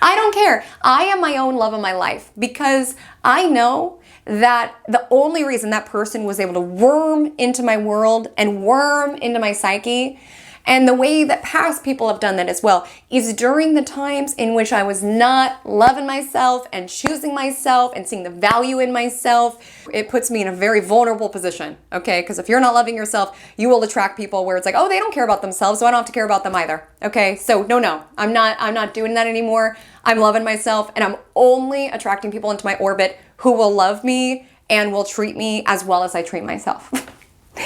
I don't care. I am my own love of my life, because I know that the only reason that person was able to worm into my world and worm into my psyche, and the way that past people have done that as well, is during the times in which I was not loving myself and choosing myself and seeing the value in myself. It puts me in a very vulnerable position, okay? Because if you're not loving yourself, you will attract people where it's like, oh, they don't care about themselves, so I don't have to care about them either, okay? So no, I'm not doing that anymore. I'm loving myself, and I'm only attracting people into my orbit who will love me and will treat me as well as I treat myself.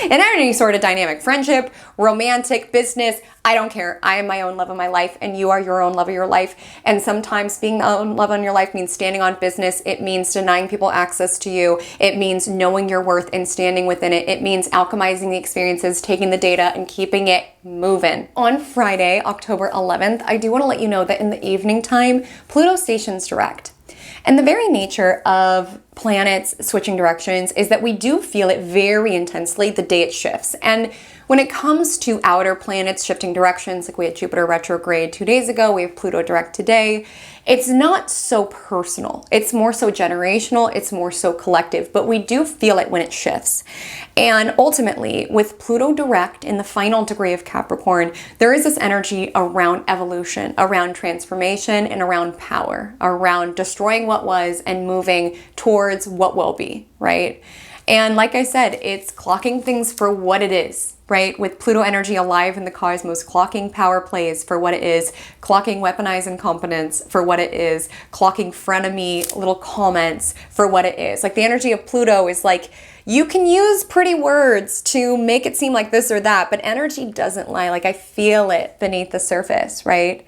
In any sort of dynamic, friendship, romantic, business, I don't care. I am my own love of my life, and you are your own love of your life. And sometimes being the own love on your life means standing on business. It means denying people access to you. It means knowing your worth and standing within it. It means alchemizing the experiences, taking the data, and keeping it moving. On Friday, October 11th, I do want to let you know that in the evening time, Pluto stations direct. And the very nature of planets switching directions is that we do feel it very intensely the day it shifts. And when it comes to outer planets shifting directions, like we had Jupiter retrograde 2 days ago, we have Pluto direct today, it's not so personal. It's more so generational, it's more so collective, but we do feel it when it shifts. And ultimately, with Pluto direct in the final degree of Capricorn, there is this energy around evolution, around transformation, and around power, around destroying what was and moving towards what will be, right? And like I said, it's clocking things for what it is, right? With Pluto energy alive in the cosmos, clocking power plays for what it is, clocking weaponized incompetence for what it is, clocking frenemy little comments for what it is. Like the energy of Pluto is like, you can use pretty words to make it seem like this or that, but energy doesn't lie. Like I feel it beneath the surface, right?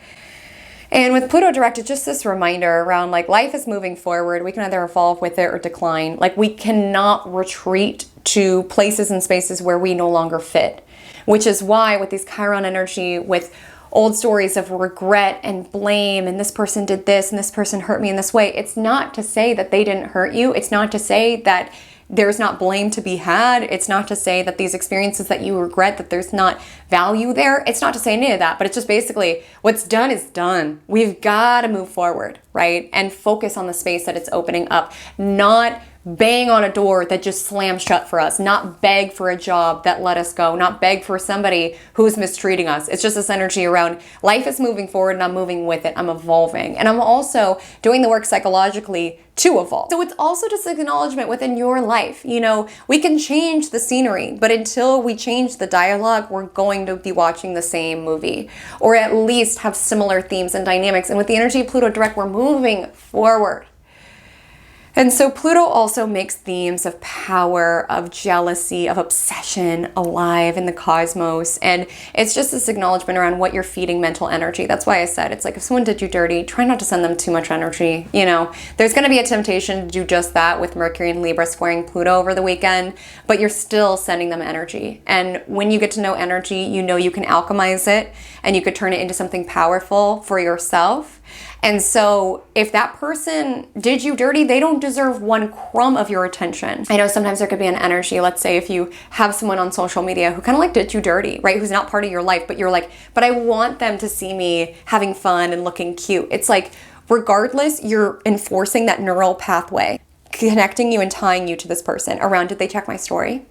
And with Pluto direct, it's just this reminder around like life is moving forward. We can either evolve with it or decline. Like we cannot retreat to places and spaces where we no longer fit. Which is why with these Chiron energy, with old stories of regret and blame, and this person did this and this person hurt me in this way, it's not to say that they didn't hurt you. It's not to say that there's not blame to be had. It's not to say that these experiences that you regret, that there's not value there. It's not to say any of that, but it's just basically what's done is done. We've got to move forward, right? And focus on the space that it's opening up, not bang on a door that just slams shut for us, not beg for a job that let us go, not beg for somebody who's mistreating us. It's just this energy around life is moving forward and I'm moving with it. I'm evolving. And I'm also doing the work psychologically to evolve. So it's also just an acknowledgement within your life. You know, we can change the scenery, but until we change the dialogue, we're going to be watching the same movie, or at least have similar themes and dynamics. And with the energy of Pluto Direct, we're moving forward. And so Pluto also makes themes of power, of jealousy, of obsession alive in the cosmos. And it's just this acknowledgement around what you're feeding mental energy. That's why I said it's like if someone did you dirty, try not to send them too much energy. You know, there's going to be a temptation to do just that with Mercury and Libra squaring Pluto over the weekend, but you're still sending them energy. And when you get to know energy, you know you can alchemize it and you could turn it into something powerful for yourself. And so if that person did you dirty, they don't deserve one crumb of your attention. I know sometimes there could be an energy, let's say if you have someone on social media who kind of like did you dirty, right? Who's not part of your life, but you're like, but I want them to see me having fun and looking cute. It's like, regardless, you're enforcing that neural pathway, connecting you and tying you to this person around, did they check my story?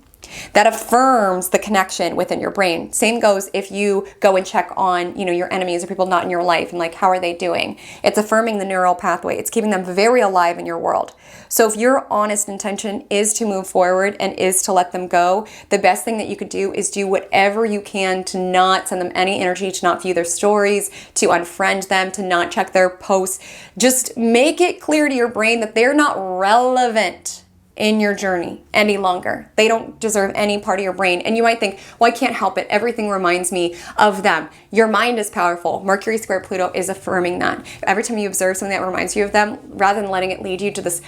That affirms the connection within your brain. Same goes if you go and check on, you know, your enemies or people not in your life and like, how are they doing? It's affirming the neural pathway. It's keeping them very alive in your world. So if your honest intention is to move forward and is to let them go, the best thing that you could do is do whatever you can to not send them any energy, to not view their stories, to unfriend them, to not check their posts. Just make it clear to your brain that they're not relevant in your journey any longer. They don't deserve any part of your brain. And you might think, well, I can't help it. Everything reminds me of them. Your mind is powerful. Mercury square Pluto is affirming that. Every time you observe something that reminds you of them, rather than letting it lead you to this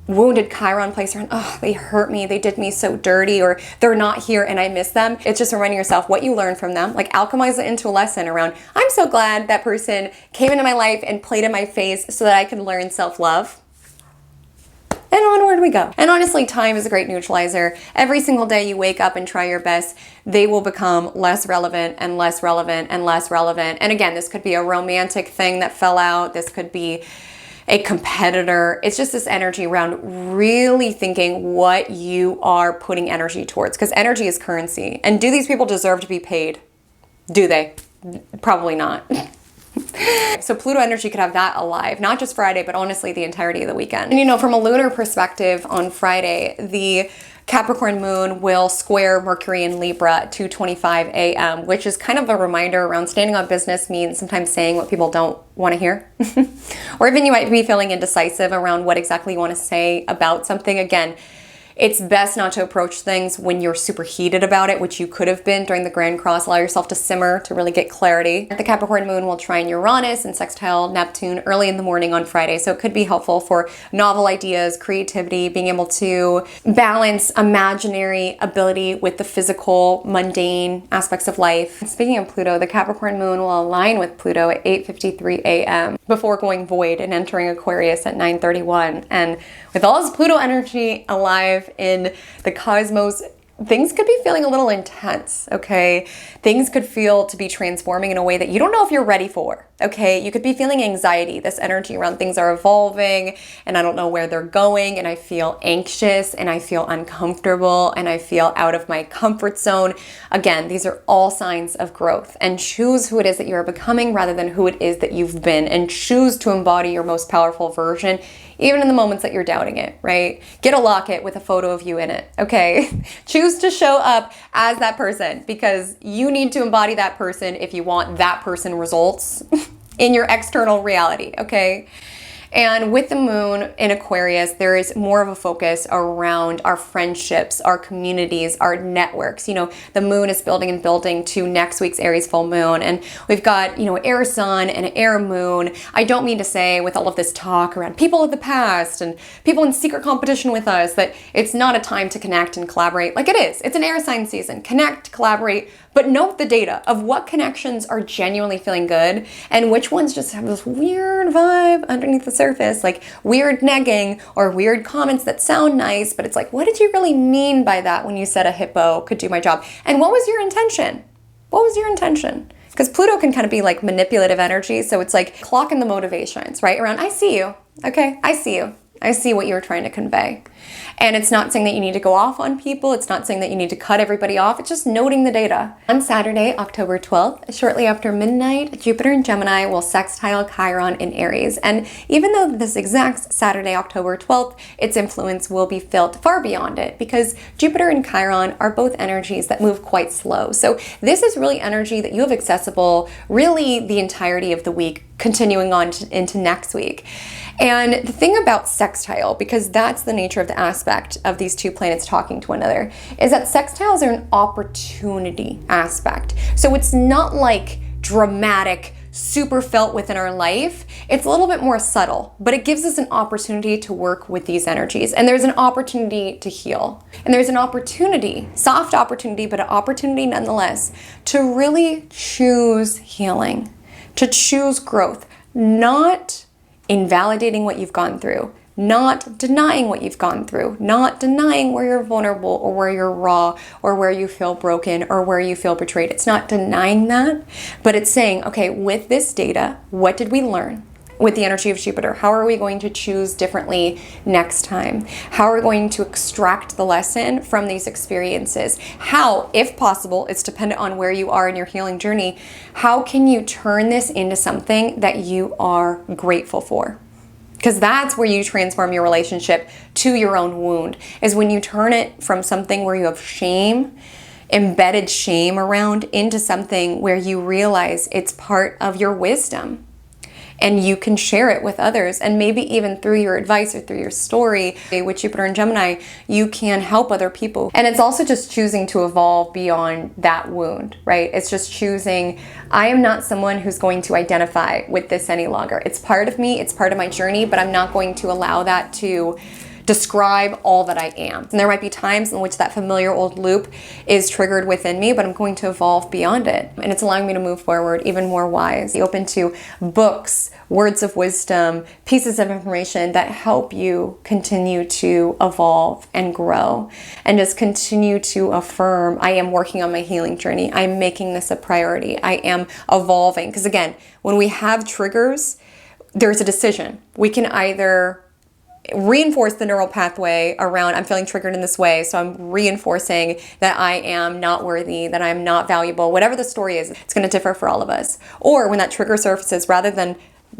wounded Chiron place around, oh, they hurt me, they did me so dirty, or they're not here and I miss them. It's just reminding yourself what you learned from them. Like alchemize it into a lesson around, I'm so glad that person came into my life and played in my face so that I could learn self-love. And onward we go. And honestly, time is a great neutralizer. Every single day you wake up and try your best, they will become less relevant and less relevant and less relevant. And again, this could be a romantic thing that fell out. This could be a competitor. It's just this energy around really thinking what you are putting energy towards, because energy is currency. And do these people deserve to be paid? Do they? Probably not. So Pluto energy could have that alive, not just Friday, but honestly the entirety of the weekend. And you know, from a lunar perspective on Friday, the Capricorn moon will square Mercury in Libra at 2:25 a.m., which is kind of a reminder around standing on business means sometimes saying what people don't want to hear. Or even you might be feeling indecisive around what exactly you want to say about something. Again, it's best not to approach things when you're super heated about it, which you could have been during the Grand Cross. Allow yourself to simmer to really get clarity. The Capricorn moon will trine Uranus and sextile Neptune early in the morning on Friday, so it could be helpful for novel ideas, creativity, being able to balance imaginary ability with the physical, mundane aspects of life. Speaking of Pluto, the Capricorn moon will align with Pluto at 8:53 a.m. before going void and entering Aquarius at 9:31. And with all this Pluto energy alive in the cosmos, things could be feeling a little intense, okay? Things could feel to be transforming in a way that you don't know if you're ready for, okay? You could be feeling anxiety, this energy around things are evolving and I don't know where they're going and I feel anxious and I feel uncomfortable and I feel out of my comfort zone. Again, these are all signs of growth, and choose who it is that you're becoming rather than who it is that you've been, and choose to embody your most powerful version even in the moments that you're doubting it, right? Get a locket with a photo of you in it, okay? Choose to show up as that person, because you need to embody that person if you want that person results in your external reality, okay? And with the moon in Aquarius, there is more of a focus around our friendships, our communities, our networks. You know, the moon is building and building to next week's Aries full moon. And we've got, you know, an air sun and an air moon. I don't mean to say with all of this talk around people of the past and people in secret competition with us that it's not a time to connect and collaborate. Like it is. It's an air sign season. Connect, collaborate, but note the data of what connections are genuinely feeling good and which ones just have this weird vibe underneath the surface, like weird negging or weird comments that sound nice, but it's like, what did you really mean by that when you said a hippo could do my job? And what was your intention? What was your intention? Because Pluto can kind of be like manipulative energy. So it's like clocking the motivations, right? Around, I see you. Okay, I see you. I see what you were trying to convey. And it's not saying that you need to go off on people. It's not saying that you need to cut everybody off. It's just noting the data. On Saturday, October 12th, shortly after midnight, Jupiter in Gemini will sextile Chiron in Aries. And even though this exact Saturday, October 12th, its influence will be felt far beyond it because Jupiter and Chiron are both energies that move quite slow. So this is really energy that you have accessible really the entirety of the week, continuing on into next week. And the thing about sextile, because that's the nature of the aspect of these two planets talking to one another, is that sextiles are an opportunity aspect. So it's not like dramatic, super felt within our life. It's a little bit more subtle, but it gives us an opportunity to work with these energies. And there's an opportunity to heal. And there's an opportunity, soft opportunity, but an opportunity nonetheless, to really choose healing, to choose growth, not invalidating what you've gone through, not denying what you've gone through, not denying where you're vulnerable or where you're raw or where you feel broken or where you feel betrayed. It's not denying that, but it's saying, okay, with this data, what did we learn? With the energy of Jupiter, how are we going to choose differently next time? How are we going to extract the lesson from these experiences? How, if possible, it's dependent on where you are in your healing journey, how can you turn this into something that you are grateful for? Because that's where you transform your relationship to your own wound, is when you turn it from something where you have shame, embedded shame around, into something where you realize it's part of your wisdom. And you can share it with others, and maybe even through your advice or through your story with Jupiter and Gemini, you can help other people. And it's also just choosing to evolve beyond that wound, right? It's just choosing, I am not someone who's going to identify with this any longer. It's part of me, it's part of my journey, but I'm not going to allow that to describe all that I am. And there might be times in which that familiar old loop is triggered within me, but I'm going to evolve beyond it. And it's allowing me to move forward even more wise. Be open to books, words of wisdom, pieces of information that help you continue to evolve and grow, and just continue to affirm, I am working on my healing journey. I'm making this a priority. I am evolving. Because again, when we have triggers, there's a decision. We can either reinforce the neural pathway around, I'm feeling triggered in this way, so I'm reinforcing that I am not worthy, that I'm not valuable, whatever the story is, it's going to differ for all of us. Or when that trigger surfaces, rather than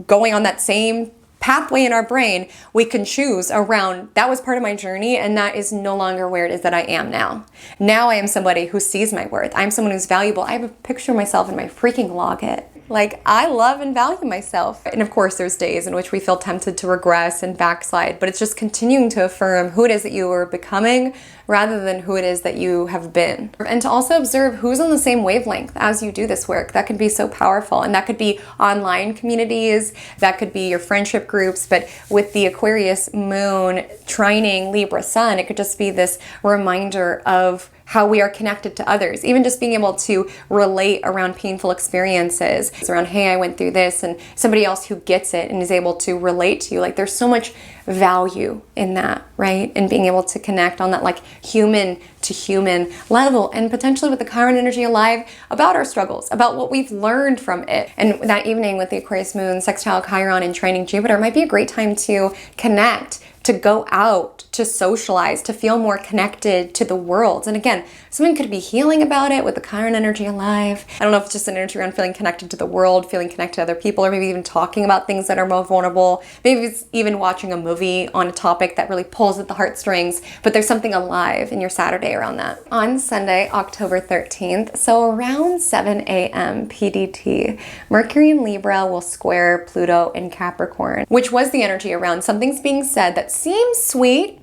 going on that same pathway in our brain, we can choose around, that was part of my journey and that is no longer where it is that I am now. Now I am somebody who sees my worth. I'm someone who's valuable. I have a picture of myself in my freaking logit. Like, I love and value myself. And of course, there's days in which we feel tempted to regress and backslide, but it's just continuing to affirm who it is that you are becoming rather than who it is that you have been. And to also observe who's on the same wavelength as you do this work. That can be so powerful. And that could be online communities, that could be your friendship groups, but with the Aquarius moon trining Libra sun, it could just be this reminder of how we are connected to others, even just being able to relate around painful experiences, around, hey, I went through this, and somebody else who gets it and is able to relate to you. Like, there's so much value in that, right? And being able to connect on that like human to human level, and potentially with the Chiron energy alive, about our struggles, about what we've learned from it. And that evening with the Aquarius moon, sextile Chiron and trining Jupiter might be a great time to connect, to go out, to socialize, to feel more connected to the world. And again, someone could be healing about it with the Chiron energy alive. I don't know if it's just an energy around feeling connected to the world, feeling connected to other people, or maybe even talking about things that are more vulnerable. Maybe it's even watching a movie movie on a topic that really pulls at the heartstrings, but there's something alive in your Saturday around that. On Sunday, October 13th, so around 7 a.m. PDT, Mercury in Libra will square Pluto in Capricorn, which was the energy around something's being said that seems sweet,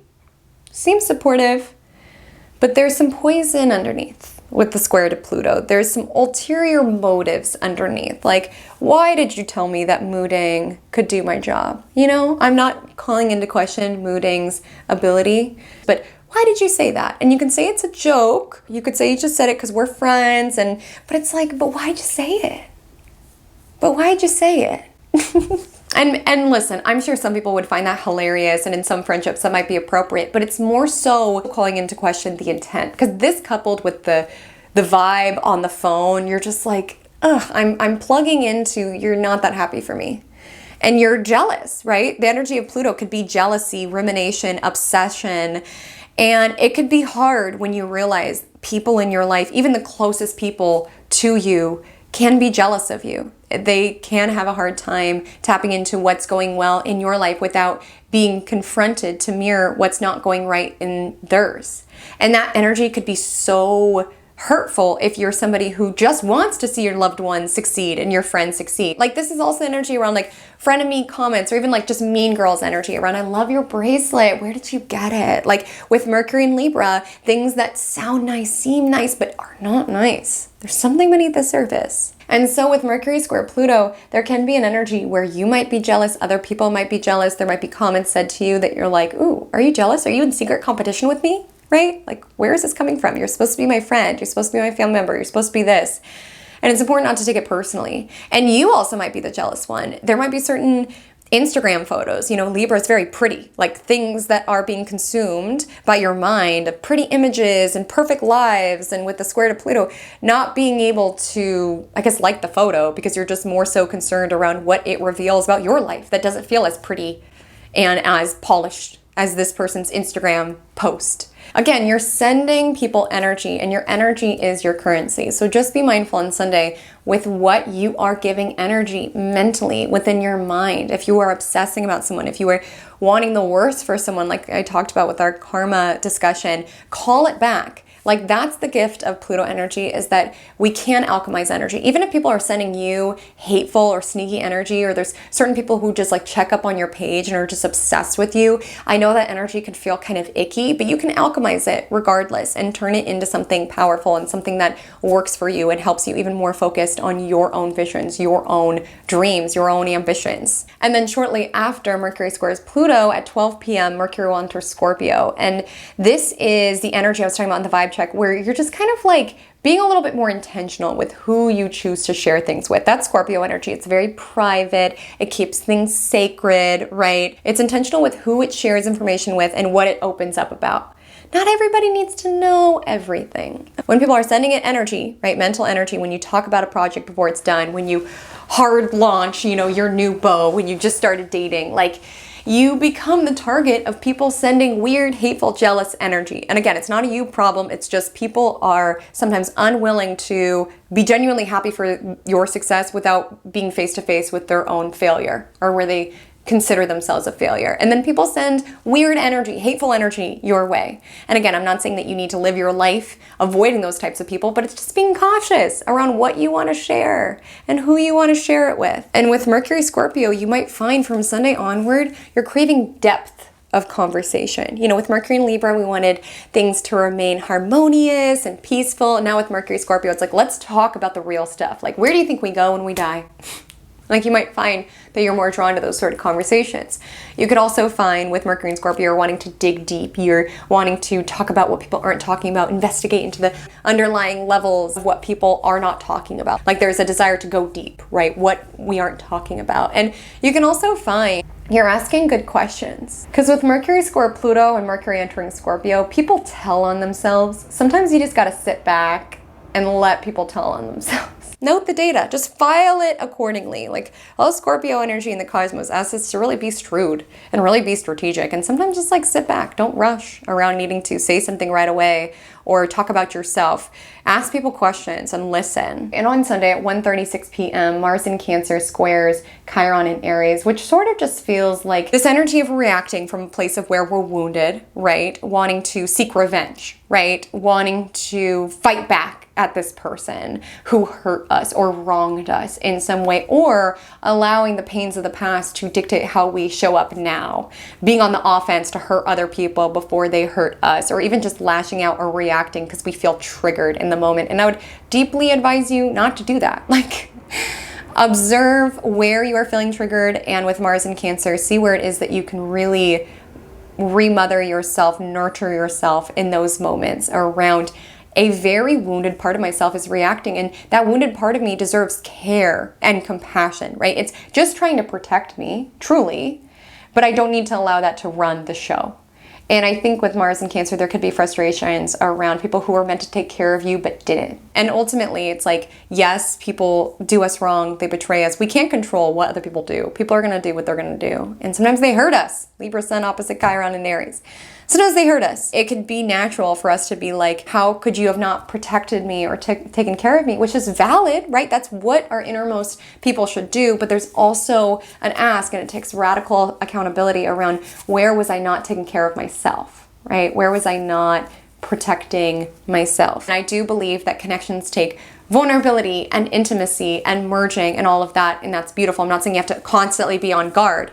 seems supportive, but there's some poison underneath. With the square to Pluto, there's some ulterior motives underneath. Like, why did you tell me that mooding could do my job? You know, I'm not calling into question mooding's ability, but why did you say that? And you can say it's a joke. You could say you just said it because we're friends, but it's like, but why'd you say it? But why'd you say it? And listen, I'm sure some people would find that hilarious, and in some friendships that might be appropriate, but it's more so calling into question the intent. Because this coupled with the vibe on the phone, you're just like, ugh, I'm plugging into, you're not that happy for me. And you're jealous, right? The energy of Pluto could be jealousy, rumination, obsession. And it could be hard when you realize people in your life, even the closest people to you, can be jealous of you. They can have a hard time tapping into what's going well in your life without being confronted to mirror what's not going right in theirs. And that energy could be so hurtful if you're somebody who just wants to see your loved ones succeed and your friends succeed. Like, this is also energy around like frenemy comments, or even like just mean girls energy around, I love your bracelet, where did you get it? Like with Mercury in Libra, things that sound nice, seem nice, but are not nice. There's something beneath the surface. And so with Mercury square Pluto, there can be an energy where you might be jealous, other people might be jealous, there might be comments said to you that you're like, ooh, are you jealous? Are you in secret competition with me? Right? Like, where is this coming from? You're supposed to be my friend. You're supposed to be my family member. You're supposed to be this. And it's important not to take it personally. And you also might be the jealous one. There might be certain Instagram photos. You know, Libra is very pretty. Like things that are being consumed by your mind of pretty images and perfect lives. And with the square to Pluto, not being able to, I guess, like the photo because you're just more so concerned around what it reveals about your life that doesn't feel as pretty and as polished as this person's Instagram post. Again, you're sending people energy, and your energy is your currency. So just be mindful on Sunday with what you are giving energy mentally within your mind. If you are obsessing about someone, if you are wanting the worst for someone, like I talked about with our karma discussion, call it back. Like, that's the gift of Pluto energy, is that we can alchemize energy. Even if people are sending you hateful or sneaky energy, or there's certain people who just like check up on your page and are just obsessed with you, I know that energy can feel kind of icky, but you can alchemize it regardless and turn it into something powerful and something that works for you and helps you even more focused on your own visions, your own dreams, your own ambitions. And then shortly after Mercury squares Pluto at 12 p.m., Mercury will enter Scorpio. And this is the energy I was talking about in the vibe check, where you're just kind of like being a little bit more intentional with who you choose to share things with. That's Scorpio energy. It's very private. It keeps things sacred, right? It's intentional with who it shares information with and what it opens up about. Not everybody needs to know everything. When people are sending it energy, right, mental energy, when you talk about a project before it's done, when you hard launch, you know, your new beau, when you just started dating, like, you become the target of people sending weird, hateful, jealous energy. And again, it's not a you problem. It's just people are sometimes unwilling to be genuinely happy for your success without being face to face with their own failure, or where they consider themselves a failure. And then people send weird energy, hateful energy your way. And again, I'm not saying that you need to live your life avoiding those types of people, but it's just being cautious around what you want to share and who you want to share it with. And with Mercury Scorpio, you might find from Sunday onward, you're craving depth of conversation. You know, with Mercury in Libra, we wanted things to remain harmonious and peaceful. And now with Mercury Scorpio, it's like, let's talk about the real stuff. Like, where do you think we go when we die? Like, you might find that you're more drawn to those sort of conversations. You could also find with Mercury and Scorpio, you're wanting to dig deep. You're wanting to talk about what people aren't talking about, investigate into the underlying levels of what people are not talking about. Like, there's a desire to go deep, right? What we aren't talking about. And you can also find you're asking good questions. Because with Mercury square Pluto and Mercury entering Scorpio, people tell on themselves. Sometimes you just got to sit back and let people tell on themselves. Note the data, just file it accordingly. Like, all Scorpio energy in the cosmos asks us to really be shrewd and really be strategic, and sometimes just like sit back, don't rush around needing to say something right away or talk about yourself. Ask people questions and listen. And on Sunday at 1:36 p.m., Mars in Cancer squares Chiron in Aries, which sort of just feels like this energy of reacting from a place of where we're wounded, right? Wanting to seek revenge, right? Wanting to fight back at this person who hurt us or wronged us in some way, or allowing the pains of the past to dictate how we show up now, being on the offense to hurt other people before they hurt us, or even just lashing out or reacting because we feel triggered in the moment. And I would deeply advise you not to do that. Like, observe where you are feeling triggered, and with Mars in Cancer, see where it is that you can really remother yourself, nurture yourself in those moments around a very wounded part of myself is reacting, and that wounded part of me deserves care and compassion, right? It's just trying to protect me, truly, but I don't need to allow that to run the show. And I think with Mars and Cancer, there could be frustrations around people who were meant to take care of you but didn't. And ultimately, it's like, yes, people do us wrong, they betray us. We can't control what other people do. People are going to do what they're going to do. And sometimes they hurt us. Libra Sun opposite Chiron in Aries. Sometimes they hurt us. It could be natural for us to be like, how could you have not protected me or taken care of me? Which is valid, right? That's what our innermost people should do. But there's also an ask, and it takes radical accountability around, where was I not taking care of myself, right? Where was I not protecting myself? And I do believe that connections take vulnerability and intimacy and merging and all of that, and that's beautiful. I'm not saying you have to constantly be on guard,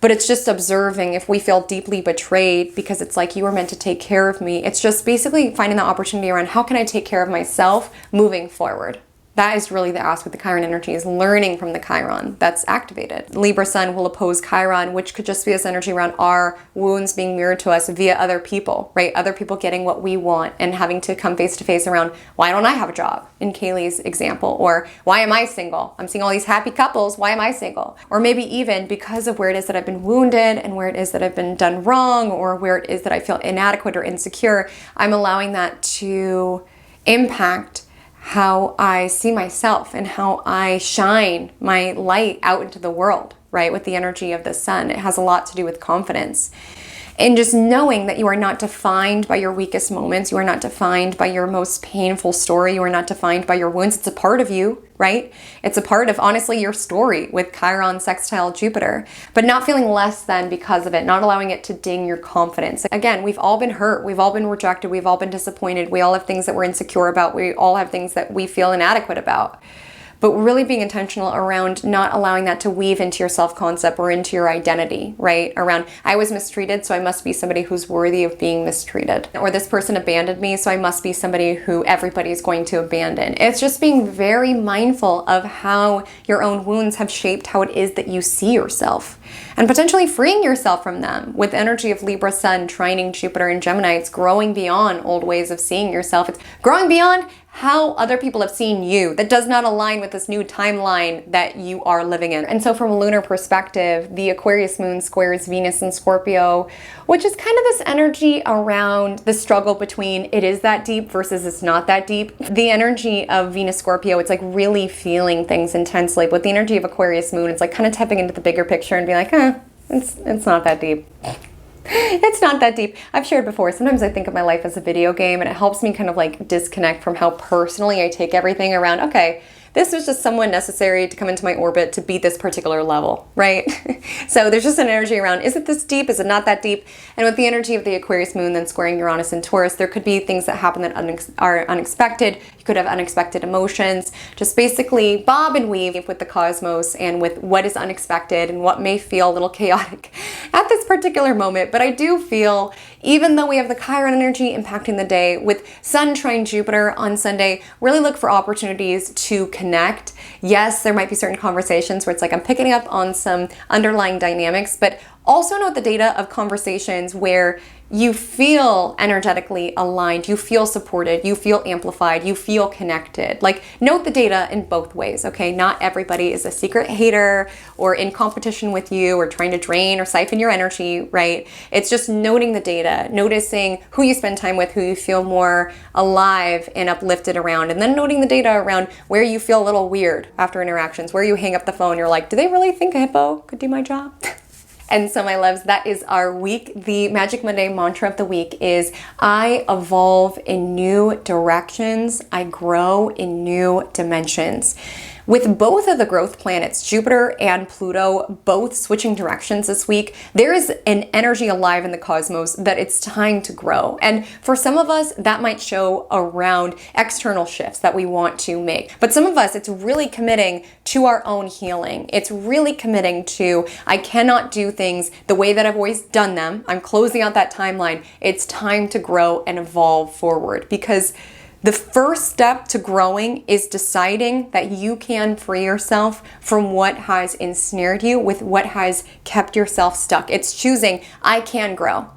but it's just observing if we feel deeply betrayed because it's like, you were meant to take care of me. It's just basically finding the opportunity around, how can I take care of myself moving forward? That is really the ask with the Chiron energy, is learning from the Chiron that's activated. Libra Sun will oppose Chiron, which could just be this energy around our wounds being mirrored to us via other people, right? Other people getting what we want and having to come face to face around, why don't I have a job? In Kaylee's example, or why am I single? I'm seeing all these happy couples, why am I single? Or maybe even because of where it is that I've been wounded and where it is that I've been done wrong, or where it is that I feel inadequate or insecure, I'm allowing that to impact how I see myself and how I shine my light out into the world, right? With the energy of the sun, it has a lot to do with confidence. And just knowing that you are not defined by your weakest moments. You are not defined by your most painful story. You are not defined by your wounds. It's a part of you, right? It's a part of, honestly, your story with Chiron sextile Jupiter, but not feeling less than because of it, not allowing it to ding your confidence. Again, we've all been hurt. We've all been rejected. We've all been disappointed. We all have things that we're insecure about. We all have things that we feel inadequate about. But really being intentional around not allowing that to weave into your self-concept or into your identity, right? Around, I was mistreated, so I must be somebody who's worthy of being mistreated. Or this person abandoned me, so I must be somebody who everybody's going to abandon. It's just being very mindful of how your own wounds have shaped how it is that you see yourself, and potentially freeing yourself from them. With energy of Libra Sun trining Jupiter and Gemini, it's growing beyond old ways of seeing yourself. It's growing beyond how other people have seen you that does not align with this new timeline that you are living in. And so from a lunar perspective, the Aquarius moon squares Venus and Scorpio, which is kind of this energy around the struggle between it is that deep versus it's not that deep. The energy of Venus Scorpio, it's like really feeling things intensely. But with the energy of Aquarius moon, it's like kind of tapping into the bigger picture and being like, it's not that deep. It's not that deep. I've shared before, sometimes I think of my life as a video game, and it helps me kind of like disconnect from how personally I take everything around, okay, this was just someone necessary to come into my orbit to beat this particular level, right? So there's just an energy around, is it this deep? Is it not that deep? And with the energy of the Aquarius moon then squaring Uranus and Taurus, there could be things that happen that are unexpected. You could have unexpected emotions. Just basically bob and weave with the cosmos and with what is unexpected and what may feel a little chaotic at this particular moment. But I do feel, even though we have the Chiron energy impacting the day, with Sun trine Jupiter on Sunday, really look for opportunities to connect. Yes, there might be certain conversations where it's like I'm picking up on some underlying dynamics, but also note the data of conversations where you feel energetically aligned, you feel supported, you feel amplified, you feel connected. Like, note the data in both ways, okay? Not everybody is a secret hater or in competition with you or trying to drain or siphon your energy, right? It's just noting the data, noticing who you spend time with, who you feel more alive and uplifted around, and then noting the data around where you feel a little weird after interactions, where you hang up the phone, you're like, do they really think a hippo could do my job? And so my loves, that is our week. The Magic Monday mantra of the week is I evolve in new directions. I grow in new dimensions. With both of the growth planets, Jupiter and Pluto, both switching directions this week, there is an energy alive in the cosmos that it's time to grow. And for some of us, that might show around external shifts that we want to make. But some of us, it's really committing to our own healing. It's really committing to, I cannot do things the way that I've always done them. I'm closing out that timeline. It's time to grow and evolve forward, because the first step to growing is deciding that you can free yourself from what has ensnared you, with what has kept yourself stuck. It's choosing, I can grow.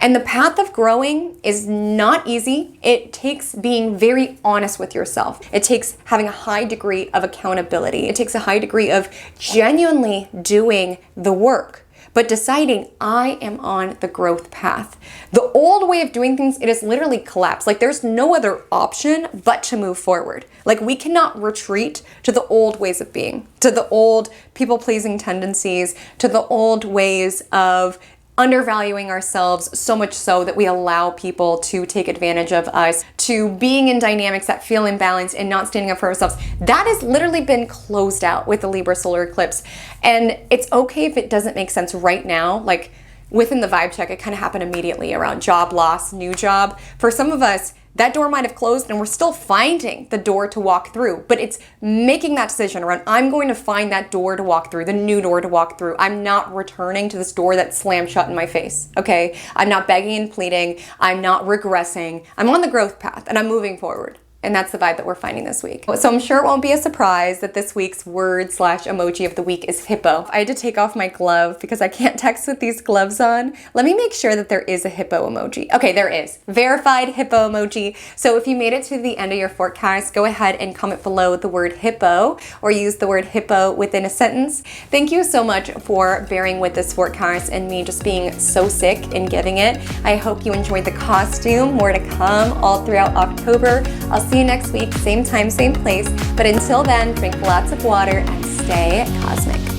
And the path of growing is not easy. It takes being very honest with yourself. It takes having a high degree of accountability. It takes a high degree of genuinely doing the work, but deciding I am on the growth path. The old way of doing things, it has literally collapsed. Like there's no other option but to move forward. Like we cannot retreat to the old ways of being, to the old people-pleasing tendencies, to the old ways of undervaluing ourselves, so much so that we allow people to take advantage of us, to being in dynamics that feel imbalanced and not standing up for ourselves. That has literally been closed out with the Libra solar eclipse. And it's okay if it doesn't make sense right now. Like within the vibe check, it kind of happened immediately around job loss, new job. For some of us, that door might have closed and we're still finding the door to walk through, but it's making that decision around, I'm going to find that door to walk through, the new door to walk through. I'm not returning to this door that slammed shut in my face, okay? I'm not begging and pleading. I'm not regressing. I'm on the growth path and I'm moving forward. And that's the vibe that we're finding this week. So I'm sure it won't be a surprise that this week's word/emoji of the week is hippo. I had to take off my glove because I can't text with these gloves on. Let me make sure that there is a hippo emoji. Okay, there is. Verified hippo emoji. So if you made it to the end of your forecast, go ahead and comment below the word hippo or use the word hippo within a sentence. Thank you so much for bearing with this forecast and me just being so sick in getting it. I hope you enjoyed the costume. More to come all throughout October. I'll see you next week, same time, same place. But until then, drink lots of water and stay cosmic.